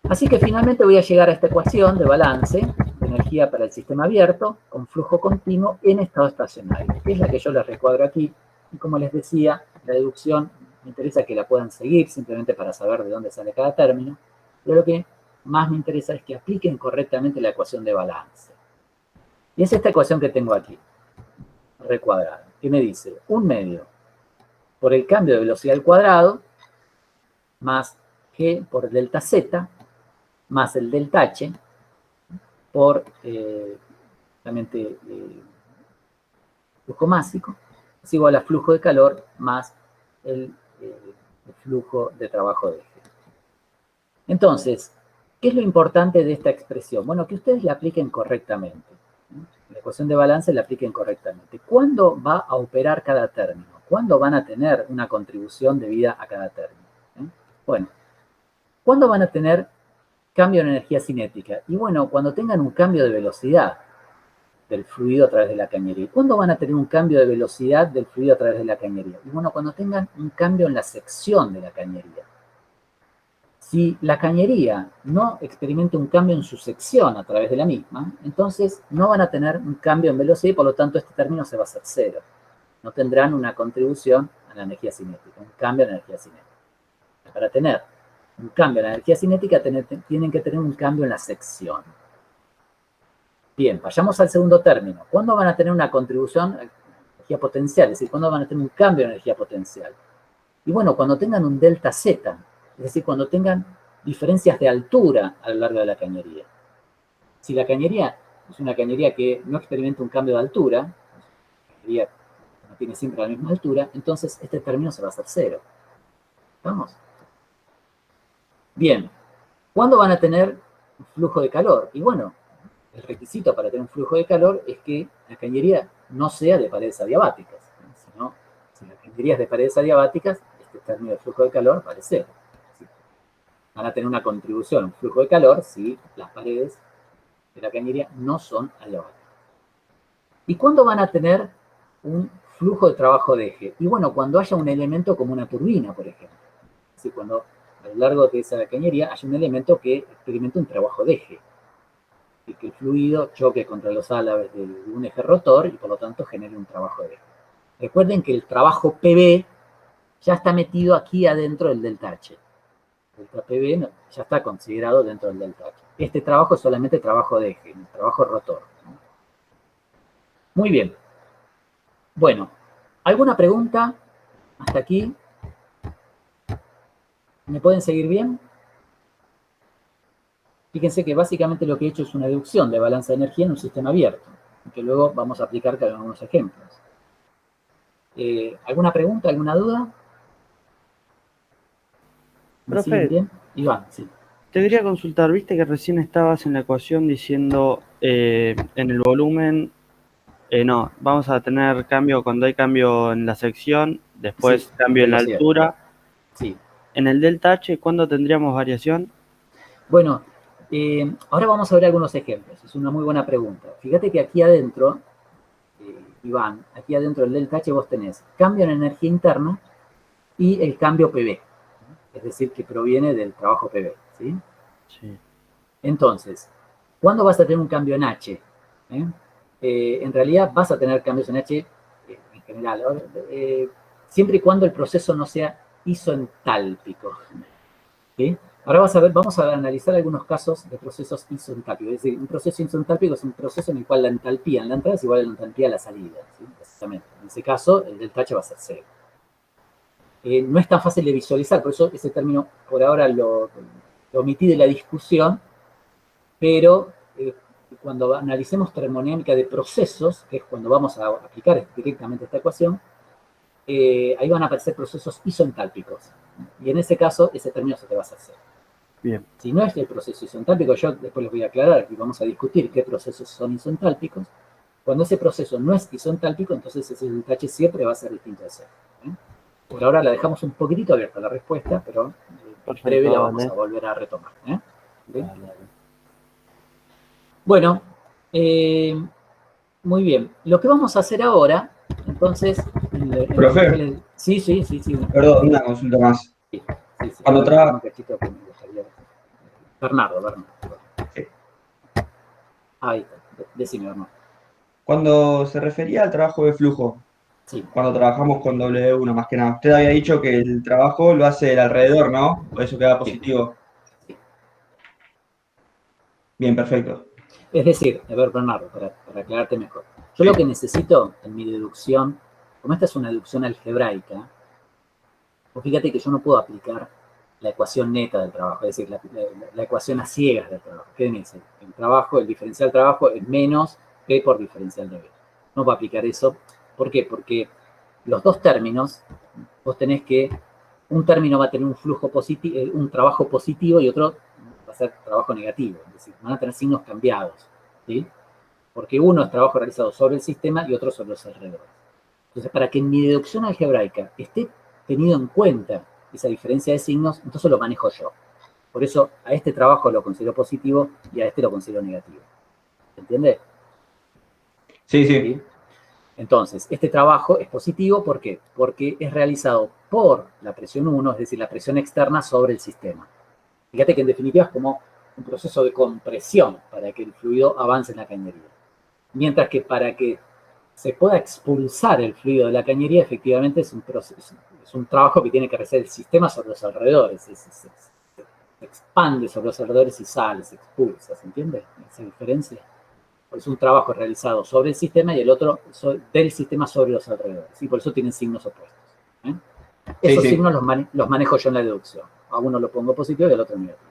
Así que finalmente voy a llegar a esta ecuación de balance de energía para el sistema abierto con flujo continuo en estado estacionario, que es la que yo les recuadro aquí. Y como les decía, la deducción me interesa que la puedan seguir simplemente para saber de dónde sale cada término, pero lo que más me interesa es que apliquen correctamente la ecuación de balance. Y es esta ecuación que tengo aquí, recuadrada, que me dice un medio por el cambio de velocidad al cuadrado más g por delta z más el delta h por flujo másico, es igual a flujo de calor más el flujo de trabajo de eje. Entonces, ¿qué es lo importante de esta expresión? Bueno, que ustedes la apliquen correctamente. La ecuación de balance la apliquen correctamente. ¿Cuándo va a operar cada término? ¿Cuándo van a tener una contribución debida a cada término? Bueno, ¿cuándo van a tener cambio en energía cinética? Y bueno, cuando tengan un cambio de velocidad del fluido a través de la cañería. ¿Cuándo van a tener un cambio de velocidad del fluido a través de la cañería? Y bueno, cuando tengan un cambio en la sección de la cañería. Si la cañería no experimenta un cambio en su sección a través de la misma, entonces no van a tener un cambio en velocidad y por lo tanto este término se va a hacer cero. No tendrán una contribución a la energía cinética, un cambio en la energía cinética. Para tener un cambio en la energía cinética tienen que tener un cambio en la sección. Bien, vayamos al segundo término. ¿Cuándo van a tener una contribución a energía potencial? Es decir, ¿cuándo van a tener un cambio en energía potencial? Y bueno, cuando tengan un delta Z, es decir, cuando tengan diferencias de altura a lo largo de la cañería. Si la cañería es una cañería que no experimenta un cambio de altura, una cañería que no tiene siempre la misma altura, entonces este término se va a hacer cero. ¿Vamos? Bien, ¿cuándo van a tener un flujo de calor? Y bueno, el requisito para tener un flujo de calor es que la cañería no sea de paredes adiabáticas. Si la cañería es de paredes adiabáticas, este término de flujo de calor vale cero. Van a tener una contribución, un flujo de calor, si las paredes de la cañería no son adiabáticas. ¿Y cuándo van a tener un flujo de trabajo de eje? Y bueno, cuando haya un elemento como una turbina, por ejemplo. Es decir, cuando a lo largo de esa cañería haya un elemento que experimente un trabajo de eje. Y que el fluido choque contra los álabes de un eje rotor y por lo tanto genere un trabajo de eje. Recuerden que el trabajo PB ya está metido aquí adentro del delta H. El delta PB ya está considerado dentro del delta H. Este trabajo es solamente trabajo de eje, el trabajo rotor. Muy bien. Bueno, ¿alguna pregunta hasta aquí? ¿Me pueden seguir bien? Fíjense que básicamente lo que he hecho es una deducción de balanza de energía en un sistema abierto, que luego vamos a aplicar con algunos ejemplos. ¿Alguna pregunta, alguna duda? ¿Me siguen Profe, bien? Iván, sí. te quería consultar, viste que recién estabas en la ecuación diciendo en el volumen, no, vamos a tener cambio cuando hay cambio en la sección, después Sí, cambio en la velocidad. altura. Sí. En el delta H, ¿cuándo tendríamos variación? Bueno, ahora vamos a ver algunos ejemplos. Es una muy buena pregunta. Fíjate que aquí adentro, Iván, aquí adentro del delta H vos tenés cambio en energía interna y el cambio PV, es decir, que proviene del trabajo PV, ¿sí? Sí. Entonces, ¿cuándo vas a tener un cambio en H? ¿Eh? En realidad vas a tener cambios en H en general, siempre y cuando el proceso no sea isoentálpico, ¿sí? Ahora vamos a analizar algunos casos de procesos isoentálpicos. Es decir, un proceso isoentálpico es un proceso en el cual la entalpía en la entrada es igual a la entalpía a la salida, ¿sí? Exactamente. En ese caso, el delta H va a ser cero. No es tan fácil de visualizar, por eso ese término por ahora lo omití de la discusión, pero cuando analicemos termodinámica de procesos, que es cuando vamos a aplicar directamente esta ecuación, ahí van a aparecer procesos isoentálpicos. Y en ese caso, ese término se te va a hacer cero. Bien. Si no es el proceso isoentálpico, yo después les voy a aclarar y vamos a discutir qué procesos son isoentálpicos. Cuando ese proceso no es isoentálpico, entonces ese delta H siempre va a ser distinto de cero. Por ahora la dejamos un poquitito abierta la respuesta, pero en breve la vamos a volver a retomar. ¿Sí? Dale. Bueno, muy bien. Lo que vamos a hacer ahora, entonces... Profe, Sí. perdón, una consulta más. Sí. Cuando Un cachito que me gustaría... Bernardo. Sí. Ahí está. Decime, Bernardo. Cuando se refería al trabajo de flujo, Sí. cuando trabajamos con W1 más que nada, usted había dicho que el trabajo lo hace el alrededor, ¿no? Por eso queda positivo. Sí. Bien, perfecto. Es decir, a ver, Bernardo, para aclararte mejor. Yo lo que necesito en mi deducción, como esta es una deducción algebraica, pues fíjate que yo no puedo aplicar la ecuación neta del trabajo, es decir, la ecuación a ciegas del trabajo. ¿Qué me dice? El diferencial del trabajo es menos P por diferencial de B. No puedo aplicar eso. ¿Por qué? Porque los dos términos, vos tenés que, un término va a tener un flujo positivo, un trabajo positivo y otro va a ser trabajo negativo, es decir, van a tener signos cambiados, ¿sí? Porque uno es trabajo realizado sobre el sistema y otro sobre los alrededores. Entonces, para que en mi deducción algebraica esté tenido en cuenta esa diferencia de signos, entonces lo manejo yo. Por eso a este trabajo lo considero positivo y a este lo considero negativo. ¿Se entiende? Sí. Entonces, este trabajo es positivo, ¿por qué? Porque es realizado por la presión 1, es decir, la presión externa sobre el sistema. Fíjate que en definitiva es como un proceso de compresión para que el fluido avance en la cañería. Mientras que para que se pueda expulsar el fluido de la cañería, efectivamente es un trabajo que tiene que realizar el sistema sobre los alrededores. Se expande sobre los alrededores y sale, se expulsa, ¿se entiende esa diferencia? Es un trabajo realizado sobre el sistema y el otro del sistema sobre los alrededores. Y por eso tienen signos opuestos. Esos signos los manejo yo en la deducción. A uno lo pongo positivo y al otro negativo.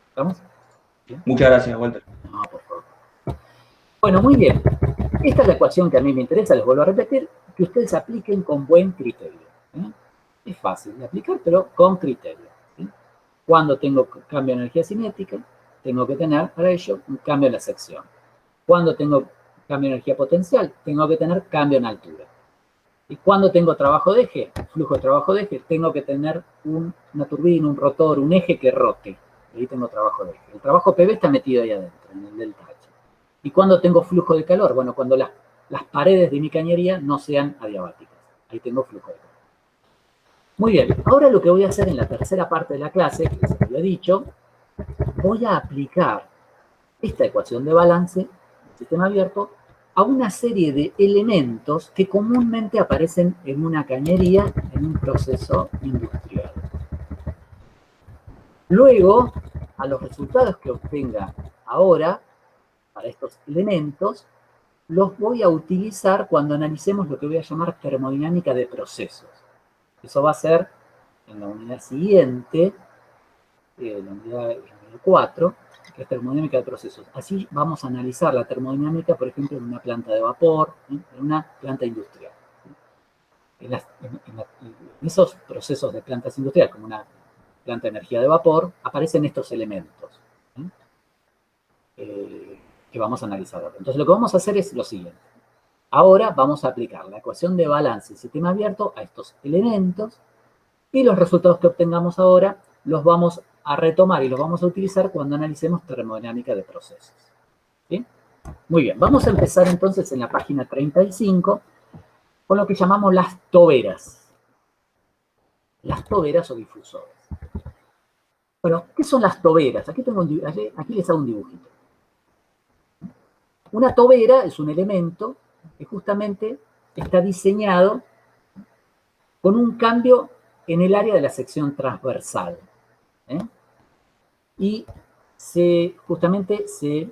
¿Estamos? ¿Bien? Muchas gracias, Walter. No, por favor. Bueno, muy bien. Esta es la ecuación que a mí me interesa, les vuelvo a repetir, que ustedes apliquen con buen criterio. Es fácil de aplicar, pero con criterio. Cuando tengo cambio de energía cinética, tengo que tener para ello un cambio en la sección. Cuando tengo cambio de energía potencial, tengo que tener cambio en altura. Y cuando tengo trabajo de eje, flujo de trabajo de eje, tengo que tener una turbina, un rotor, un eje que rote. Ahí tengo trabajo de eje. El trabajo PV está metido ahí adentro, en el delta H. ¿Y cuando tengo flujo de calor? Bueno, cuando las paredes de mi cañería no sean adiabáticas. Ahí tengo flujo de calor. Muy bien, ahora lo que voy a hacer en la tercera parte de la clase, que les había dicho, voy a aplicar esta ecuación de balance del sistema abierto a una serie de elementos que comúnmente aparecen en una cañería en un proceso industrial. Luego, a los resultados que obtenga ahora para estos elementos, los voy a utilizar cuando analicemos lo que voy a llamar termodinámica de procesos. Eso va a ser en la unidad siguiente, la unidad 4, que es termodinámica de procesos. Así vamos a analizar la termodinámica, por ejemplo, en una planta de vapor, en una planta industrial. En esos procesos de plantas industriales, como una planta de energía de vapor, aparecen estos elementos que vamos a analizar ahora. Entonces lo que vamos a hacer es lo siguiente. Ahora vamos a aplicar la ecuación de balance del sistema abierto a estos elementos y los resultados que obtengamos ahora los vamos a retomar y los vamos a utilizar cuando analicemos termodinámica de procesos. ¿Sí? Muy bien, vamos a empezar entonces en la página 35 con lo que llamamos las toberas. Las toberas o difusores. Bueno, ¿qué son las toberas? Aquí les hago un dibujito. Una tobera es un elemento que justamente está diseñado con un cambio en el área de la sección transversal. Y justamente se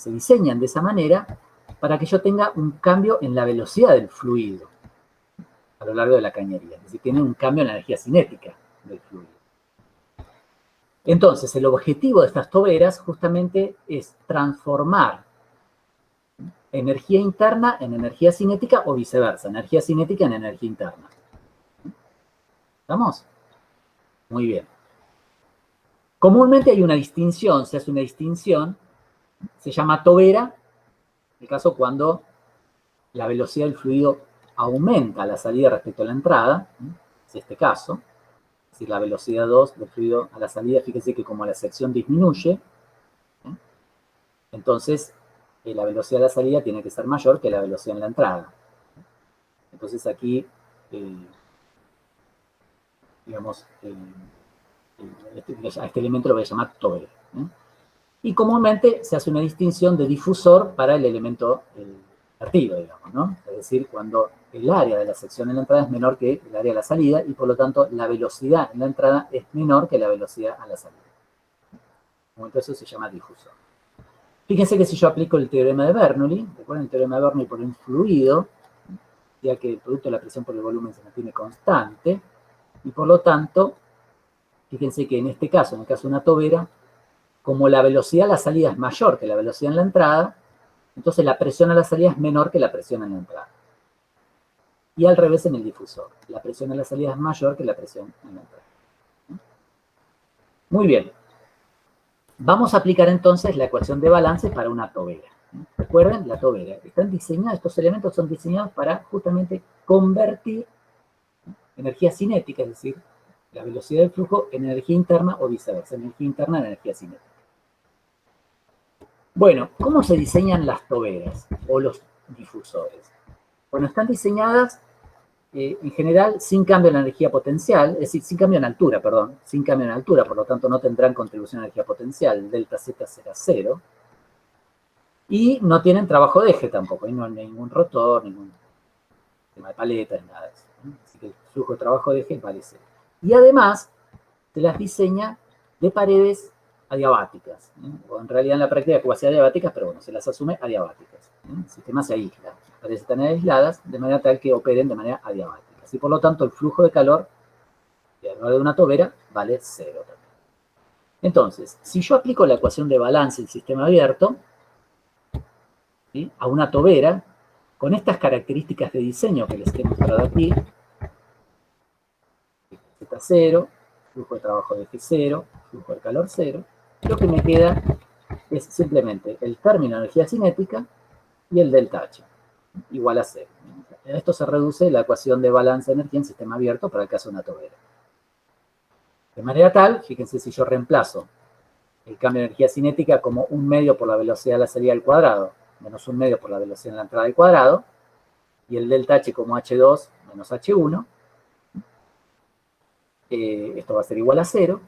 diseñan de esa manera para que yo tenga un cambio en la velocidad del fluido a lo largo de la cañería. Es decir, tienen un cambio en la energía cinética del fluido. Entonces, el objetivo de estas toberas justamente es transformar energía interna en energía cinética o viceversa, energía cinética en energía interna. ¿Estamos? Muy bien. Comúnmente hay una distinción, se hace una distinción, se llama tobera, en el caso cuando la velocidad del fluido aumenta a la salida respecto a la entrada, es este caso, es decir, la velocidad 2 del fluido a la salida, fíjense que como la sección disminuye, entonces la velocidad de la salida tiene que ser mayor que la velocidad en la entrada. Entonces aquí, digamos, a este elemento lo voy a llamar tobera. Y comúnmente se hace una distinción de difusor para el elemento vertido, digamos, ¿no? Es decir, cuando el área de la sección en la entrada es menor que el área de la salida y por lo tanto la velocidad en la entrada es menor que la velocidad a la salida. Entonces eso se llama difusor. Fíjense que si yo aplico el teorema de Bernoulli, recuerden el teorema de Bernoulli por un fluido, ya que el producto de la presión por el volumen se mantiene constante, y por lo tanto, fíjense que en este caso, en el caso de una tobera, como la velocidad a la salida es mayor que la velocidad en la entrada, entonces la presión a la salida es menor que la presión en la entrada. Y al revés en el difusor, la presión a la salida es mayor que la presión en la entrada. Muy bien. Vamos a aplicar entonces la ecuación de balance para una tobera. Recuerden, la tobera. Están diseñados, estos elementos son diseñados para justamente convertir energía cinética, es decir, la velocidad del flujo en energía interna o viceversa, energía interna en energía cinética. Bueno, ¿cómo se diseñan las toberas o los difusores? Bueno, están diseñadas en general sin cambio en la energía potencial, es decir, sin cambio en altura, perdón, sin cambio en altura, por lo tanto no tendrán contribución a energía potencial, el delta Z será 0, y no tienen trabajo de eje tampoco, ahí no hay ningún rotor, ningún tema de paletas, nada de eso, ¿no? Así que el flujo de trabajo de eje vale 0. Y además se las diseña de paredes adiabáticas, o en realidad en la práctica cuasi adiabáticas, pero bueno, se las asume adiabáticas. El sistema se aísla, las paredes están aisladas de manera tal que operen de manera adiabática. Y por lo tanto el flujo de calor de una tobera vale 0 también. Entonces, si yo aplico la ecuación de balance del sistema abierto, ¿sí?, a una tobera, con estas características de diseño que les he mostrado aquí, Z0, flujo de trabajo de eje 0, flujo de calor 0, lo que me queda es simplemente el término de energía cinética y el delta H, igual a 0. A esto se reduce la ecuación de balance de energía en sistema abierto para el caso de una tobera. De manera tal, fíjense si yo reemplazo el cambio de energía cinética como 1/2 por la velocidad de la salida al cuadrado, menos 1/2 por la velocidad en la entrada al cuadrado, y el delta H como H2 menos H1, esto va a ser igual a 0,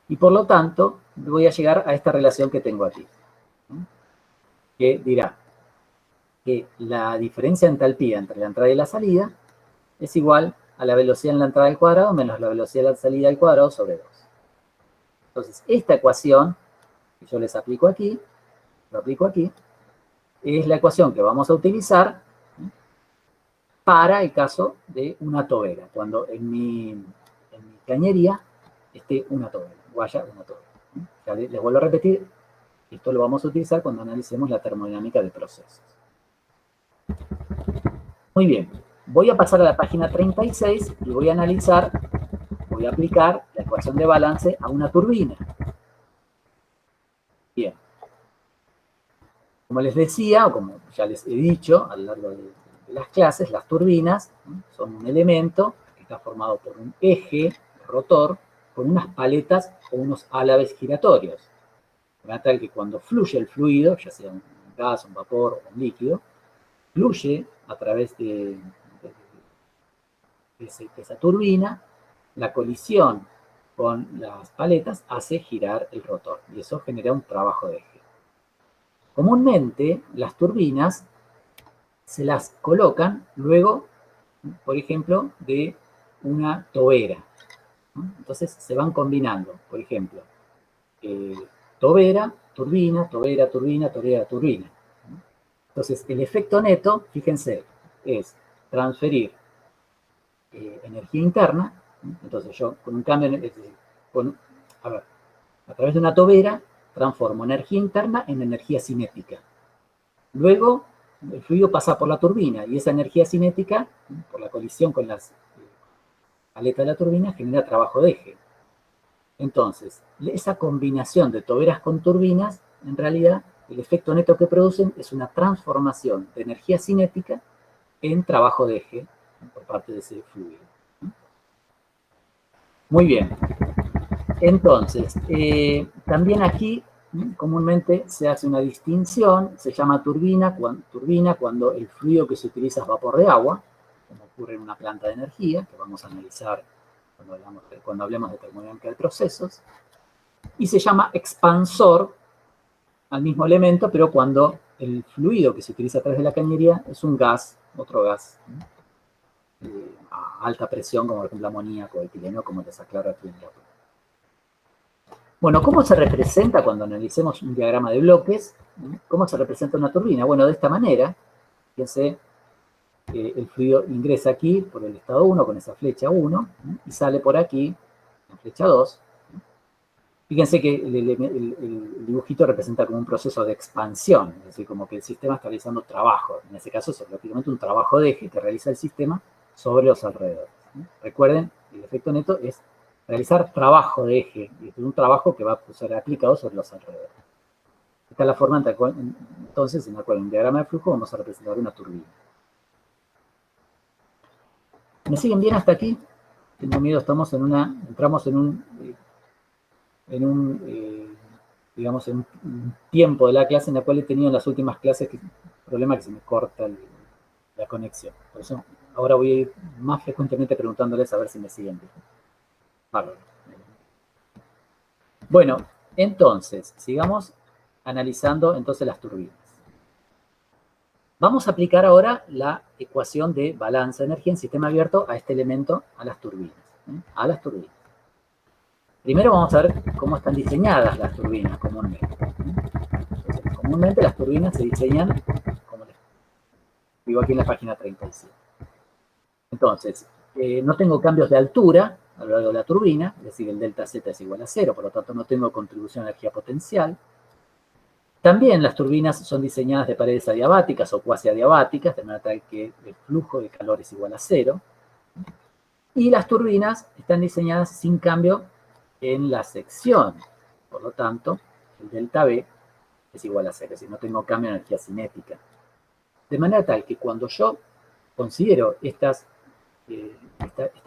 y por lo tanto voy a llegar a esta relación que tengo aquí, que dirá que la diferencia de entalpía entre la entrada y la salida es igual a la velocidad en la entrada al cuadrado menos la velocidad en la salida al cuadrado sobre 2. Entonces, esta ecuación que yo les aplico aquí, es la ecuación que vamos a utilizar para el caso de una tobera, cuando en mi cañería esté una tobera, o haya una tobera. Ya les vuelvo a repetir, esto lo vamos a utilizar cuando analicemos la termodinámica de procesos. Muy bien, voy a pasar a la página 36 y voy a analizar voy a aplicar la ecuación de balance a una turbina. Bien. Como les decía, o como ya les he dicho a lo largo de las clases, las turbinas, ¿no?, son un elemento que está formado por un eje rotor con unas paletas o unos álabes giratorios. De manera tal que cuando fluye el fluido, ya sea un gas, un vapor o un líquido, fluye a través de esa turbina, la colisión con las paletas hace girar el rotor y eso genera un trabajo de eje. Comúnmente las turbinas se las colocan luego, por ejemplo, de una tobera, ¿no? Entonces se van combinando, por ejemplo, tobera, turbina, tobera, turbina, tobera, turbina. Entonces el efecto neto, fíjense, es transferir energía interna. Entonces yo con un cambio, a través de una tobera, transformo energía interna en energía cinética. Luego, el fluido pasa por la turbina y esa energía cinética, por la colisión con las aletas de la turbina, genera trabajo de eje. Entonces, esa combinación de toberas con turbinas, en realidad, el efecto neto que producen es una transformación de energía cinética en trabajo de eje por parte de ese fluido. Muy bien. Entonces, también aquí comúnmente se hace una distinción, se llama turbina cuando el fluido que se utiliza es vapor de agua, como ocurre en una planta de energía, que vamos a analizar cuando hablemos de termodinámica de procesos, y se llama expansor al mismo elemento, pero cuando el fluido que se utiliza a través de la cañería es un gas, otro gas, a alta presión, como por ejemplo amoníaco o etileno, como les aclaro aquí en la otra. Bueno, ¿cómo se representa cuando analicemos un diagrama de bloques? ¿Cómo se representa una turbina? Bueno, de esta manera, fíjense, el fluido ingresa aquí por el estado 1 con esa flecha 1 y sale por aquí, la flecha 2. Fíjense que el dibujito representa como un proceso de expansión, es decir, como que el sistema está realizando trabajo. En ese caso es prácticamente un trabajo de eje que realiza el sistema sobre los alrededores. Recuerden, el efecto neto es realizar trabajo de eje, y es un trabajo que va a ser aplicado sobre los alrededores. Esta es la forma entonces en la cual en un diagrama de flujo vamos a representar una turbina. ¿Me siguen bien hasta aquí? Tengo miedo, entramos en un tiempo de la clase en la cual he tenido en las últimas clases el problema que se me corta la conexión. Por eso ahora voy a ir más frecuentemente preguntándoles a ver si me siguen bien. Bárbaro. Bueno, entonces, sigamos analizando entonces las turbinas. Vamos a aplicar ahora la ecuación de balance de energía en sistema abierto a este elemento, a las turbinas. Primero vamos a ver cómo están diseñadas las turbinas comúnmente. Entonces, comúnmente las turbinas se diseñan, como les digo aquí en la página 37. Entonces, no tengo cambios de altura a lo largo de la turbina, es decir, el delta Z es igual a 0, por lo tanto no tengo contribución de energía potencial. También las turbinas son diseñadas de paredes adiabáticas o cuasi adiabáticas, de manera tal que el flujo de calor es igual a 0. Y las turbinas están diseñadas sin cambio en la sección, por lo tanto, el delta B es igual a 0, es decir, no tengo cambio de energía cinética. De manera tal que cuando yo considero estas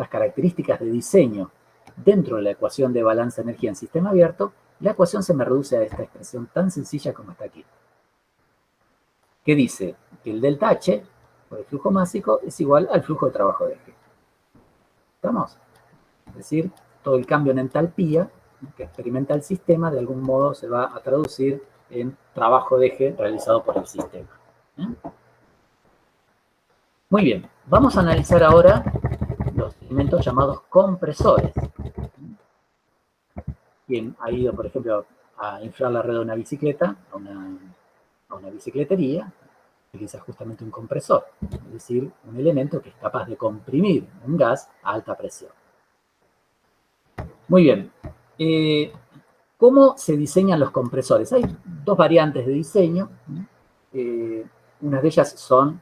características de diseño dentro de la ecuación de balance de energía en sistema abierto, la ecuación se me reduce a esta expresión tan sencilla como está aquí, que dice que el delta H, por el flujo másico, es igual al flujo de trabajo de eje. ¿Estamos? Es decir, todo el cambio en entalpía que experimenta el sistema, de algún modo se va a traducir en trabajo de eje realizado por el sistema. Muy bien, vamos a analizar ahora los elementos llamados compresores. Quien ha ido, por ejemplo, a inflar la rueda de una bicicleta, a una bicicletería, utiliza justamente un compresor, es decir, un elemento que es capaz de comprimir un gas a alta presión. Muy bien. ¿Cómo se diseñan los compresores? Hay dos variantes de diseño. Unas de ellas son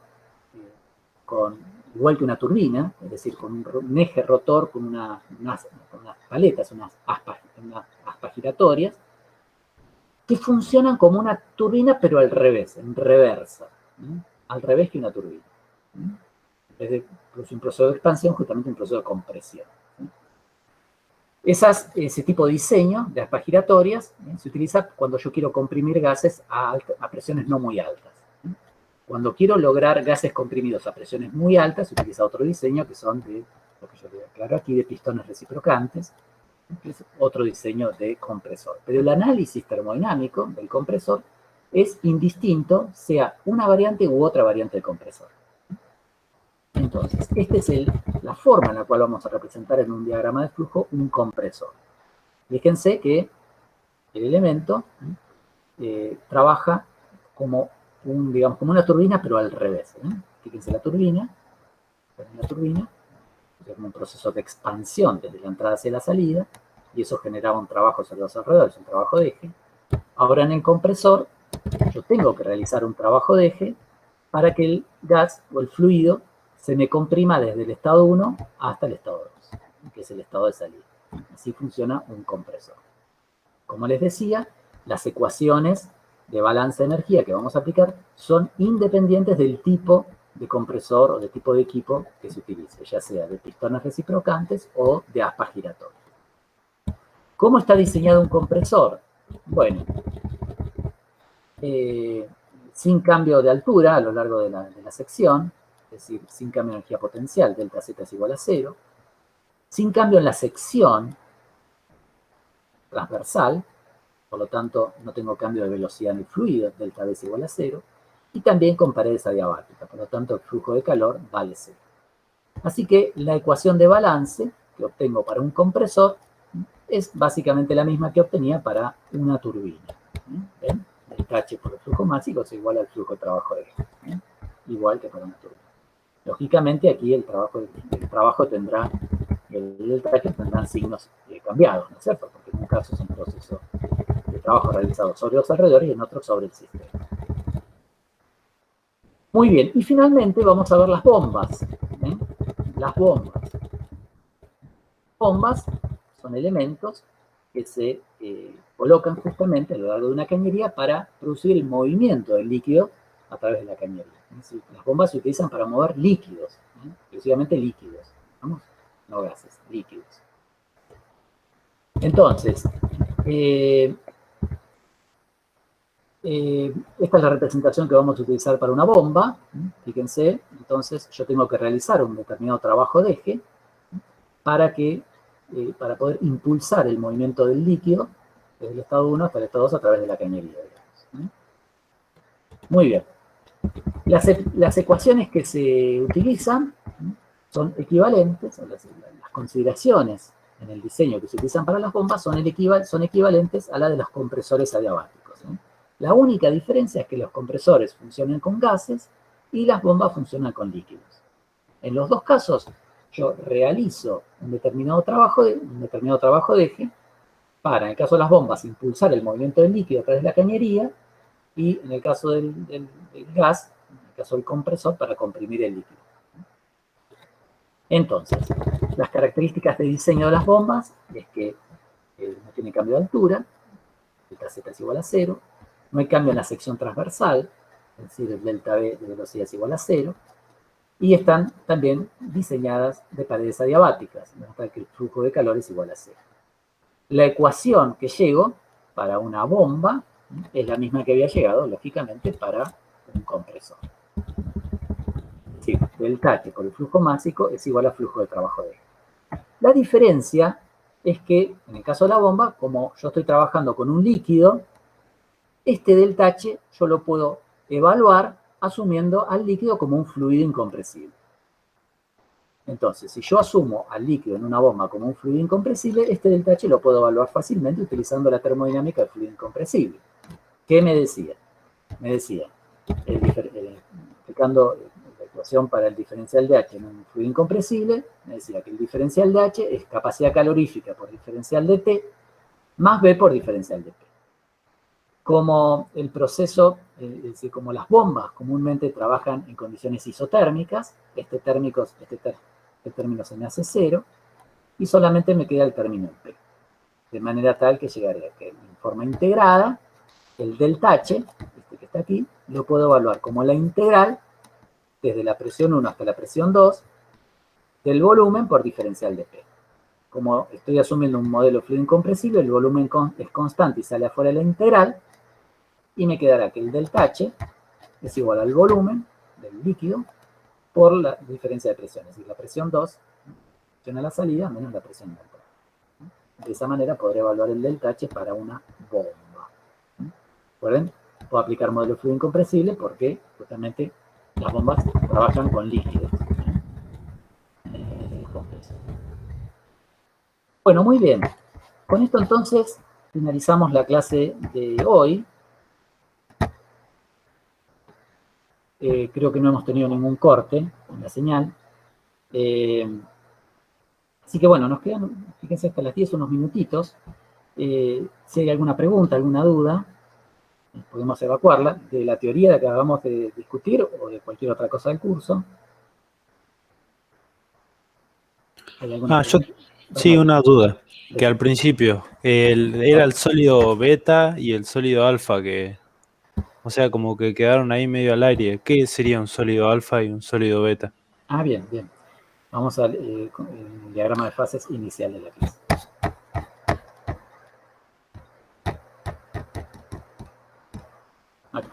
con igual que una turbina, es decir, con un eje rotor, con unas paletas, unas aspas giratorias, que funcionan como una turbina, pero al revés, en reversa, ¿no? Al revés que una turbina. ¿No? En vez de un proceso de expansión, justamente un proceso de compresión. ¿No? Ese tipo de diseño de aspas giratorias se utiliza cuando yo quiero comprimir gases a presiones no muy altas. ¿No? Cuando quiero lograr gases comprimidos a presiones muy altas, se utiliza otro diseño que son de, lo que yo le aclaro aquí, de pistones reciprocantes, que es otro diseño de compresor. Pero el análisis termodinámico del compresor es indistinto, sea una variante u otra variante del compresor. Entonces, esta es la forma en la cual vamos a representar en un diagrama de flujo un compresor. Fíjense que el elemento trabaja como como una turbina, pero al revés. Fíjense la turbina, como un proceso de expansión desde la entrada hacia la salida, y eso generaba un trabajo sobre los alrededores, un trabajo de eje. Ahora en el compresor, yo tengo que realizar un trabajo de eje para que el gas o el fluido se me comprima desde el estado 1 hasta el estado 2, que es el estado de salida. Así funciona un compresor. Como les decía, las ecuaciones de balance de energía que vamos a aplicar son independientes del tipo de compresor o de tipo de equipo que se utilice, ya sea de pistones reciprocantes o de aspas giratorias. ¿Cómo está diseñado un compresor? Bueno, sin cambio de altura a lo largo de la sección, es decir, sin cambio de energía potencial, delta Z es igual a 0, sin cambio en la sección transversal, por lo tanto no tengo cambio de velocidad en el fluido, delta V es igual a 0, y también con paredes adiabáticas, por lo tanto el flujo de calor vale 0. Así que la ecuación de balance que obtengo para un compresor es básicamente la misma que obtenía para una turbina. ¿Ven? Delta H por el flujo máximo es igual al flujo de trabajo de eje, igual que para una turbina. Lógicamente aquí el trabajo tendrá, el delta H tendrán signos cambiados, ¿no es cierto? Porque en un caso es un proceso de trabajo realizado sobre los alrededores y en otro sobre el sistema. Muy bien, y finalmente vamos a ver las bombas. Las bombas. Bombas son elementos que se colocan justamente a lo largo de una cañería para producir el movimiento del líquido a través de la cañería. Las bombas se utilizan para mover líquidos, exclusivamente líquidos, ¿vamos? No gases, líquidos. Entonces, esta es la representación que vamos a utilizar para una bomba. Fíjense, entonces yo tengo que realizar un determinado trabajo de eje para poder impulsar el movimiento del líquido desde el estado 1 hasta el estado 2 a través de la cañería. Muy bien. Las ecuaciones que se utilizan son equivalentes, las consideraciones en el diseño que se utilizan para las bombas son equivalentes a las de los compresores adiabáticos. La única diferencia es que los compresores funcionan con gases y las bombas funcionan con líquidos. En los dos casos, yo realizo un determinado trabajo de eje para, en el caso de las bombas, impulsar el movimiento del líquido a través de la cañería, y en el caso del gas, en el caso del compresor, para comprimir el líquido. Entonces, las características de diseño de las bombas es que no tiene cambio de altura, delta Z es igual a 0, no hay cambio en la sección transversal, es decir, el delta V de velocidad es igual a 0, y están también diseñadas de paredes adiabáticas, hasta que el flujo de calor es igual a 0. La ecuación que llego para una bomba es la misma que había llegado, lógicamente, para un compresor. Sí, delta H por el flujo máximo es igual al flujo de trabajo de eje. La diferencia es que, en el caso de la bomba, como yo estoy trabajando con un líquido, este delta H yo lo puedo evaluar asumiendo al líquido como un fluido incompresible. Entonces, si yo asumo al líquido en una bomba como un fluido incompresible, este delta H lo puedo evaluar fácilmente utilizando la termodinámica del fluido incompresible. ¿Qué me decía? Me decía, aplicando la ecuación para el diferencial de H en un fluido incompresible, me decía que el diferencial de H es capacidad calorífica por diferencial de T más B por diferencial de P. como el proceso, es decir, como las bombas comúnmente trabajan en condiciones isotérmicas, este término se me hace 0, y solamente me queda el término en P. De manera tal que llegaría a que en forma integrada, el delta H, este que está aquí, lo puedo evaluar como la integral desde la presión 1 hasta la presión 2 del volumen por diferencial de P. Como estoy asumiendo un modelo fluido incompresible, el volumen es constante y sale afuera de la integral, y me quedará que el delta H es igual al volumen del líquido por la diferencia de presión, es decir, la presión 2, presión a la salida, menos la presión en la entrada. De esa manera podré evaluar el delta H para una bomba. ¿Recuerden? Puedo aplicar modelo fluido incompresible porque justamente las bombas trabajan con líquidos. Bueno, muy bien. Con esto entonces finalizamos la clase de hoy. Creo que no hemos tenido ningún corte en la señal. Así que bueno, nos quedan, fíjense, hasta las 10 unos minutitos. Si hay alguna pregunta, alguna duda, podemos evacuarla de la teoría que acabamos de discutir o de cualquier otra cosa del curso. ¿Hay alguna pregunta? Sí, una duda. Que al principio era el sólido beta y el sólido alfa que, o sea, como que quedaron ahí medio al aire. ¿Qué sería un sólido alfa y un sólido beta? Ah, bien, bien. Vamos al diagrama de fases inicial de la clase. Acá.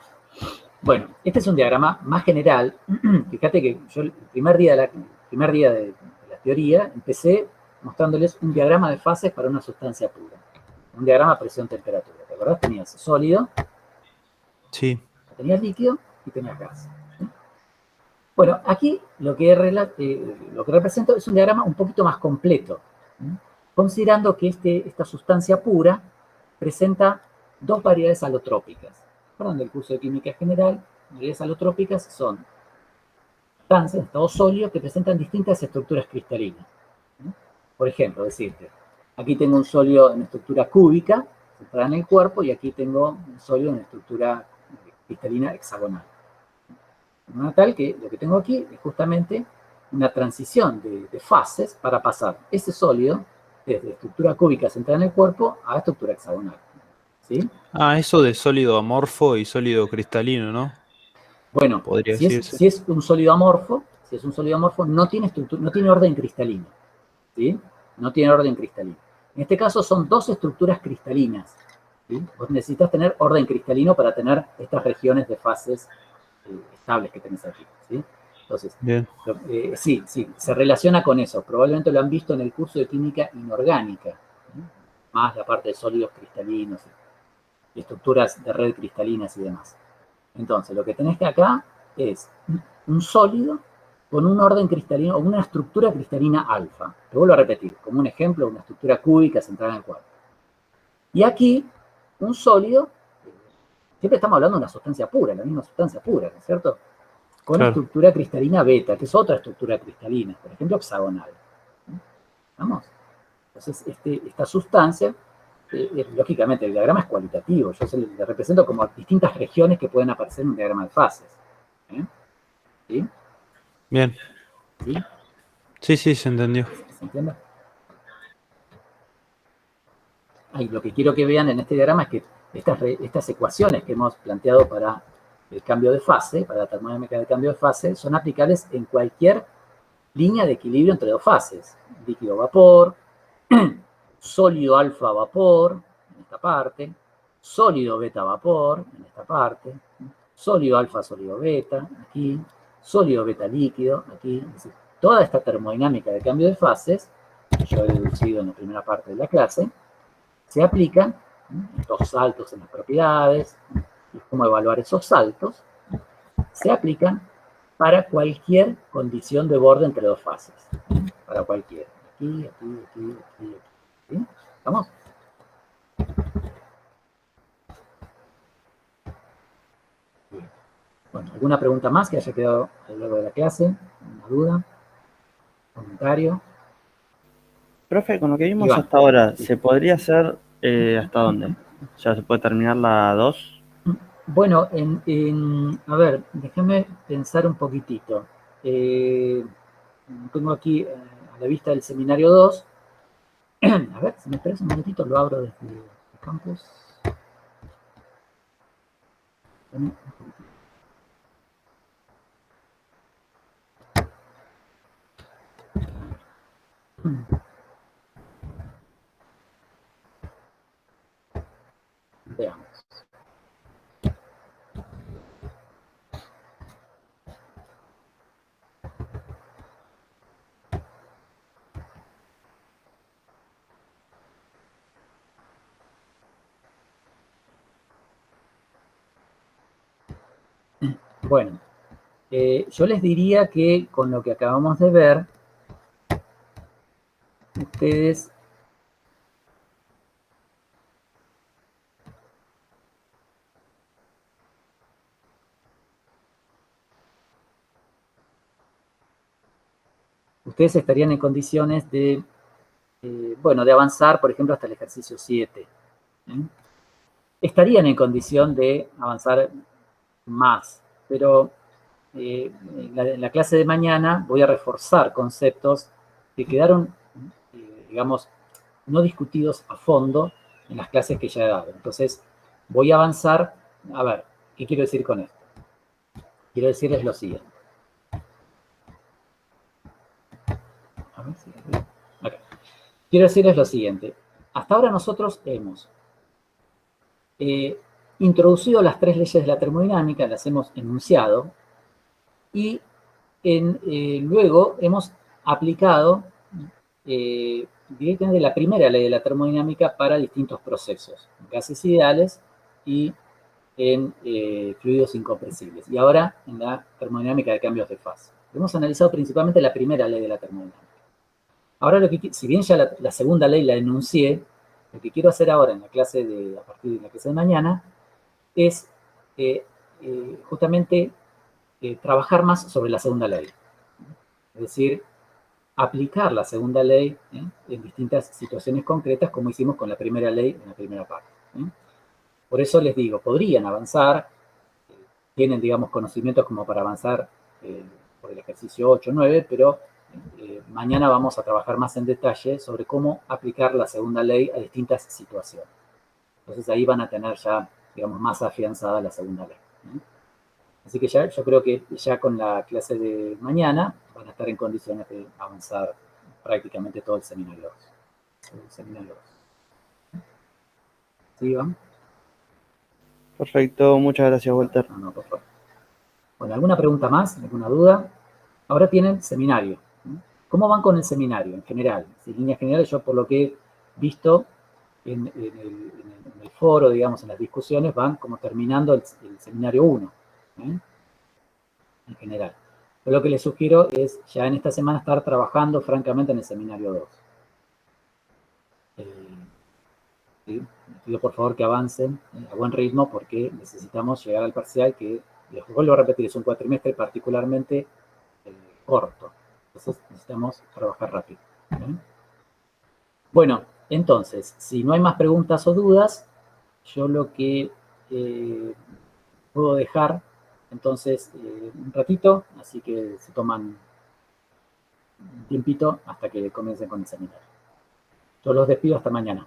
Bueno, este es un diagrama más general. Fíjate que yo el primer día de la teoría empecé mostrándoles un diagrama de fases para una sustancia pura. Un diagrama presión-temperatura. ¿Te acordás? Tenías sólido, Sí. tenías líquido y tenías gas. ¿Sí? Bueno, aquí lo que represento es un diagrama un poquito más completo, ¿sí? Considerando que esta sustancia pura presenta dos variedades alotrópicas. Perdón, del curso de química general, variedades alotrópicas son sustancias en estado sólido que presentan distintas estructuras cristalinas. ¿Sí? Por ejemplo, decirte, aquí tengo un sólido en estructura cúbica, centrada en el cuerpo, y aquí tengo un sólido en estructura cristalina hexagonal. De manera tal que lo que tengo aquí es justamente una transición de fases para pasar ese sólido desde estructura cúbica centrada en el cuerpo a estructura hexagonal. ¿Sí? Ah, eso de sólido amorfo y sólido cristalino, ¿no? Bueno, Podría si decirse. es un sólido amorfo, no tiene orden cristalino. ¿Sí? No tiene orden cristalino. En este caso son dos estructuras cristalinas. ¿Sí? Vos necesitas tener orden cristalino para tener estas regiones de fases estables que tenés aquí. ¿Sí? Entonces, sí, se relaciona con eso. Probablemente lo han visto en el curso de química inorgánica. ¿Sí? Más la parte de sólidos cristalinos y estructuras de red cristalinas y demás. Entonces, lo que tenés que acá es un sólido con un orden cristalino o una estructura cristalina alfa. Te vuelvo a repetir, como un ejemplo, una estructura cúbica centrada en el cuerpo. Y aquí, un sólido, siempre estamos hablando de una sustancia pura, la misma sustancia pura, ¿no es cierto? Con estructura cristalina beta, que es otra estructura cristalina, por ejemplo, hexagonal. ¿Vamos? Entonces, esta sustancia, lógicamente, el diagrama es cualitativo. Yo le represento como distintas regiones que pueden aparecer en un diagrama de fases. ¿Sí? Bien. ¿Sí? Sí, se entendió. ¿Se entiende? Lo que quiero que vean en este diagrama es que estas ecuaciones que hemos planteado para el cambio de fase, para la termodinámica del cambio de fase, son aplicables en cualquier línea de equilibrio entre dos fases. Líquido-vapor, sólido alfa-vapor, en esta parte, sólido beta-vapor, en esta parte, sólido alfa-sólido beta, aquí, sólido beta-líquido, aquí. Es decir, toda esta termodinámica de cambio de fases, que yo he deducido en la primera parte de la clase, se aplican los saltos en las propiedades, y cómo evaluar esos saltos, se aplican para cualquier condición de borde entre dos fases. Para cualquiera. Aquí. ¿Sí? ¿Vamos? Bueno, ¿alguna pregunta más que haya quedado a lo largo de la clase? ¿Alguna duda? ¿Comentario? Profe, con lo que vimos Iván. hasta ahora, Sí. ¿se podría hacer hasta dónde? ¿Ya se puede terminar la 2? Bueno, a ver, déjame pensar un poquitito. Tengo aquí a la vista del seminario 2. A ver, si me esperas un minutito, lo abro desde el campus. Veamos. Bueno, yo les diría que con lo que acabamos de ver, ustedes estarían en condiciones de, bueno, de avanzar, por ejemplo, hasta el ejercicio 7. Estarían en condición de avanzar más, pero en la clase de mañana voy a reforzar conceptos que quedaron, digamos, no discutidos a fondo en las clases que ya he dado. Entonces, voy a avanzar. A ver, ¿qué quiero decir con esto? Quiero decirles lo siguiente. A ver si okay. Quiero decirles lo siguiente. Hasta ahora nosotros hemos introducido las 3 leyes de la termodinámica, las hemos enunciado, y luego hemos aplicado directamente la primera ley de la termodinámica para distintos procesos, gases ideales y en fluidos incompresibles. Y ahora en la termodinámica de cambios de fase. Hemos analizado principalmente la primera ley de la termodinámica. Ahora, si bien ya la segunda ley la enuncié, lo que quiero hacer ahora en la clase a partir de la clase de mañana, es justamente trabajar más sobre la segunda ley. Es decir, aplicar la segunda ley en distintas situaciones concretas, como hicimos con la primera ley en la primera parte. Por eso les digo, podrían avanzar, tienen, digamos, conocimientos como para avanzar por el ejercicio 8 o 9, pero mañana vamos a trabajar más en detalle sobre cómo aplicar la segunda ley a distintas situaciones. Entonces ahí van a tener ya, digamos, más afianzada la segunda ley. Así que ya, yo creo que ya con la clase de mañana van a estar en condiciones de avanzar prácticamente todo el seminario 2. El seminario 2. ¿Sí, Iván? Perfecto, muchas gracias, Walter. No, por favor. Bueno, ¿alguna pregunta más? ¿Alguna duda? Ahora tienen seminario. ¿Cómo van con el seminario en general? En líneas generales, yo por lo que he visto en el foro, digamos, en las discusiones, van como terminando el seminario 1. En general. Pero lo que les sugiero es ya en esta semana estar trabajando francamente en el seminario 2. ¿Sí? Les pido por favor que avancen a buen ritmo porque necesitamos llegar al parcial que, les vuelvo a repetir, es un cuatrimestre particularmente corto. Entonces necesitamos trabajar rápido. Bueno, entonces, si no hay más preguntas o dudas, yo lo que puedo dejar entonces un ratito, así que se toman un tiempito hasta que comiencen con el seminario. Yo los despido hasta mañana.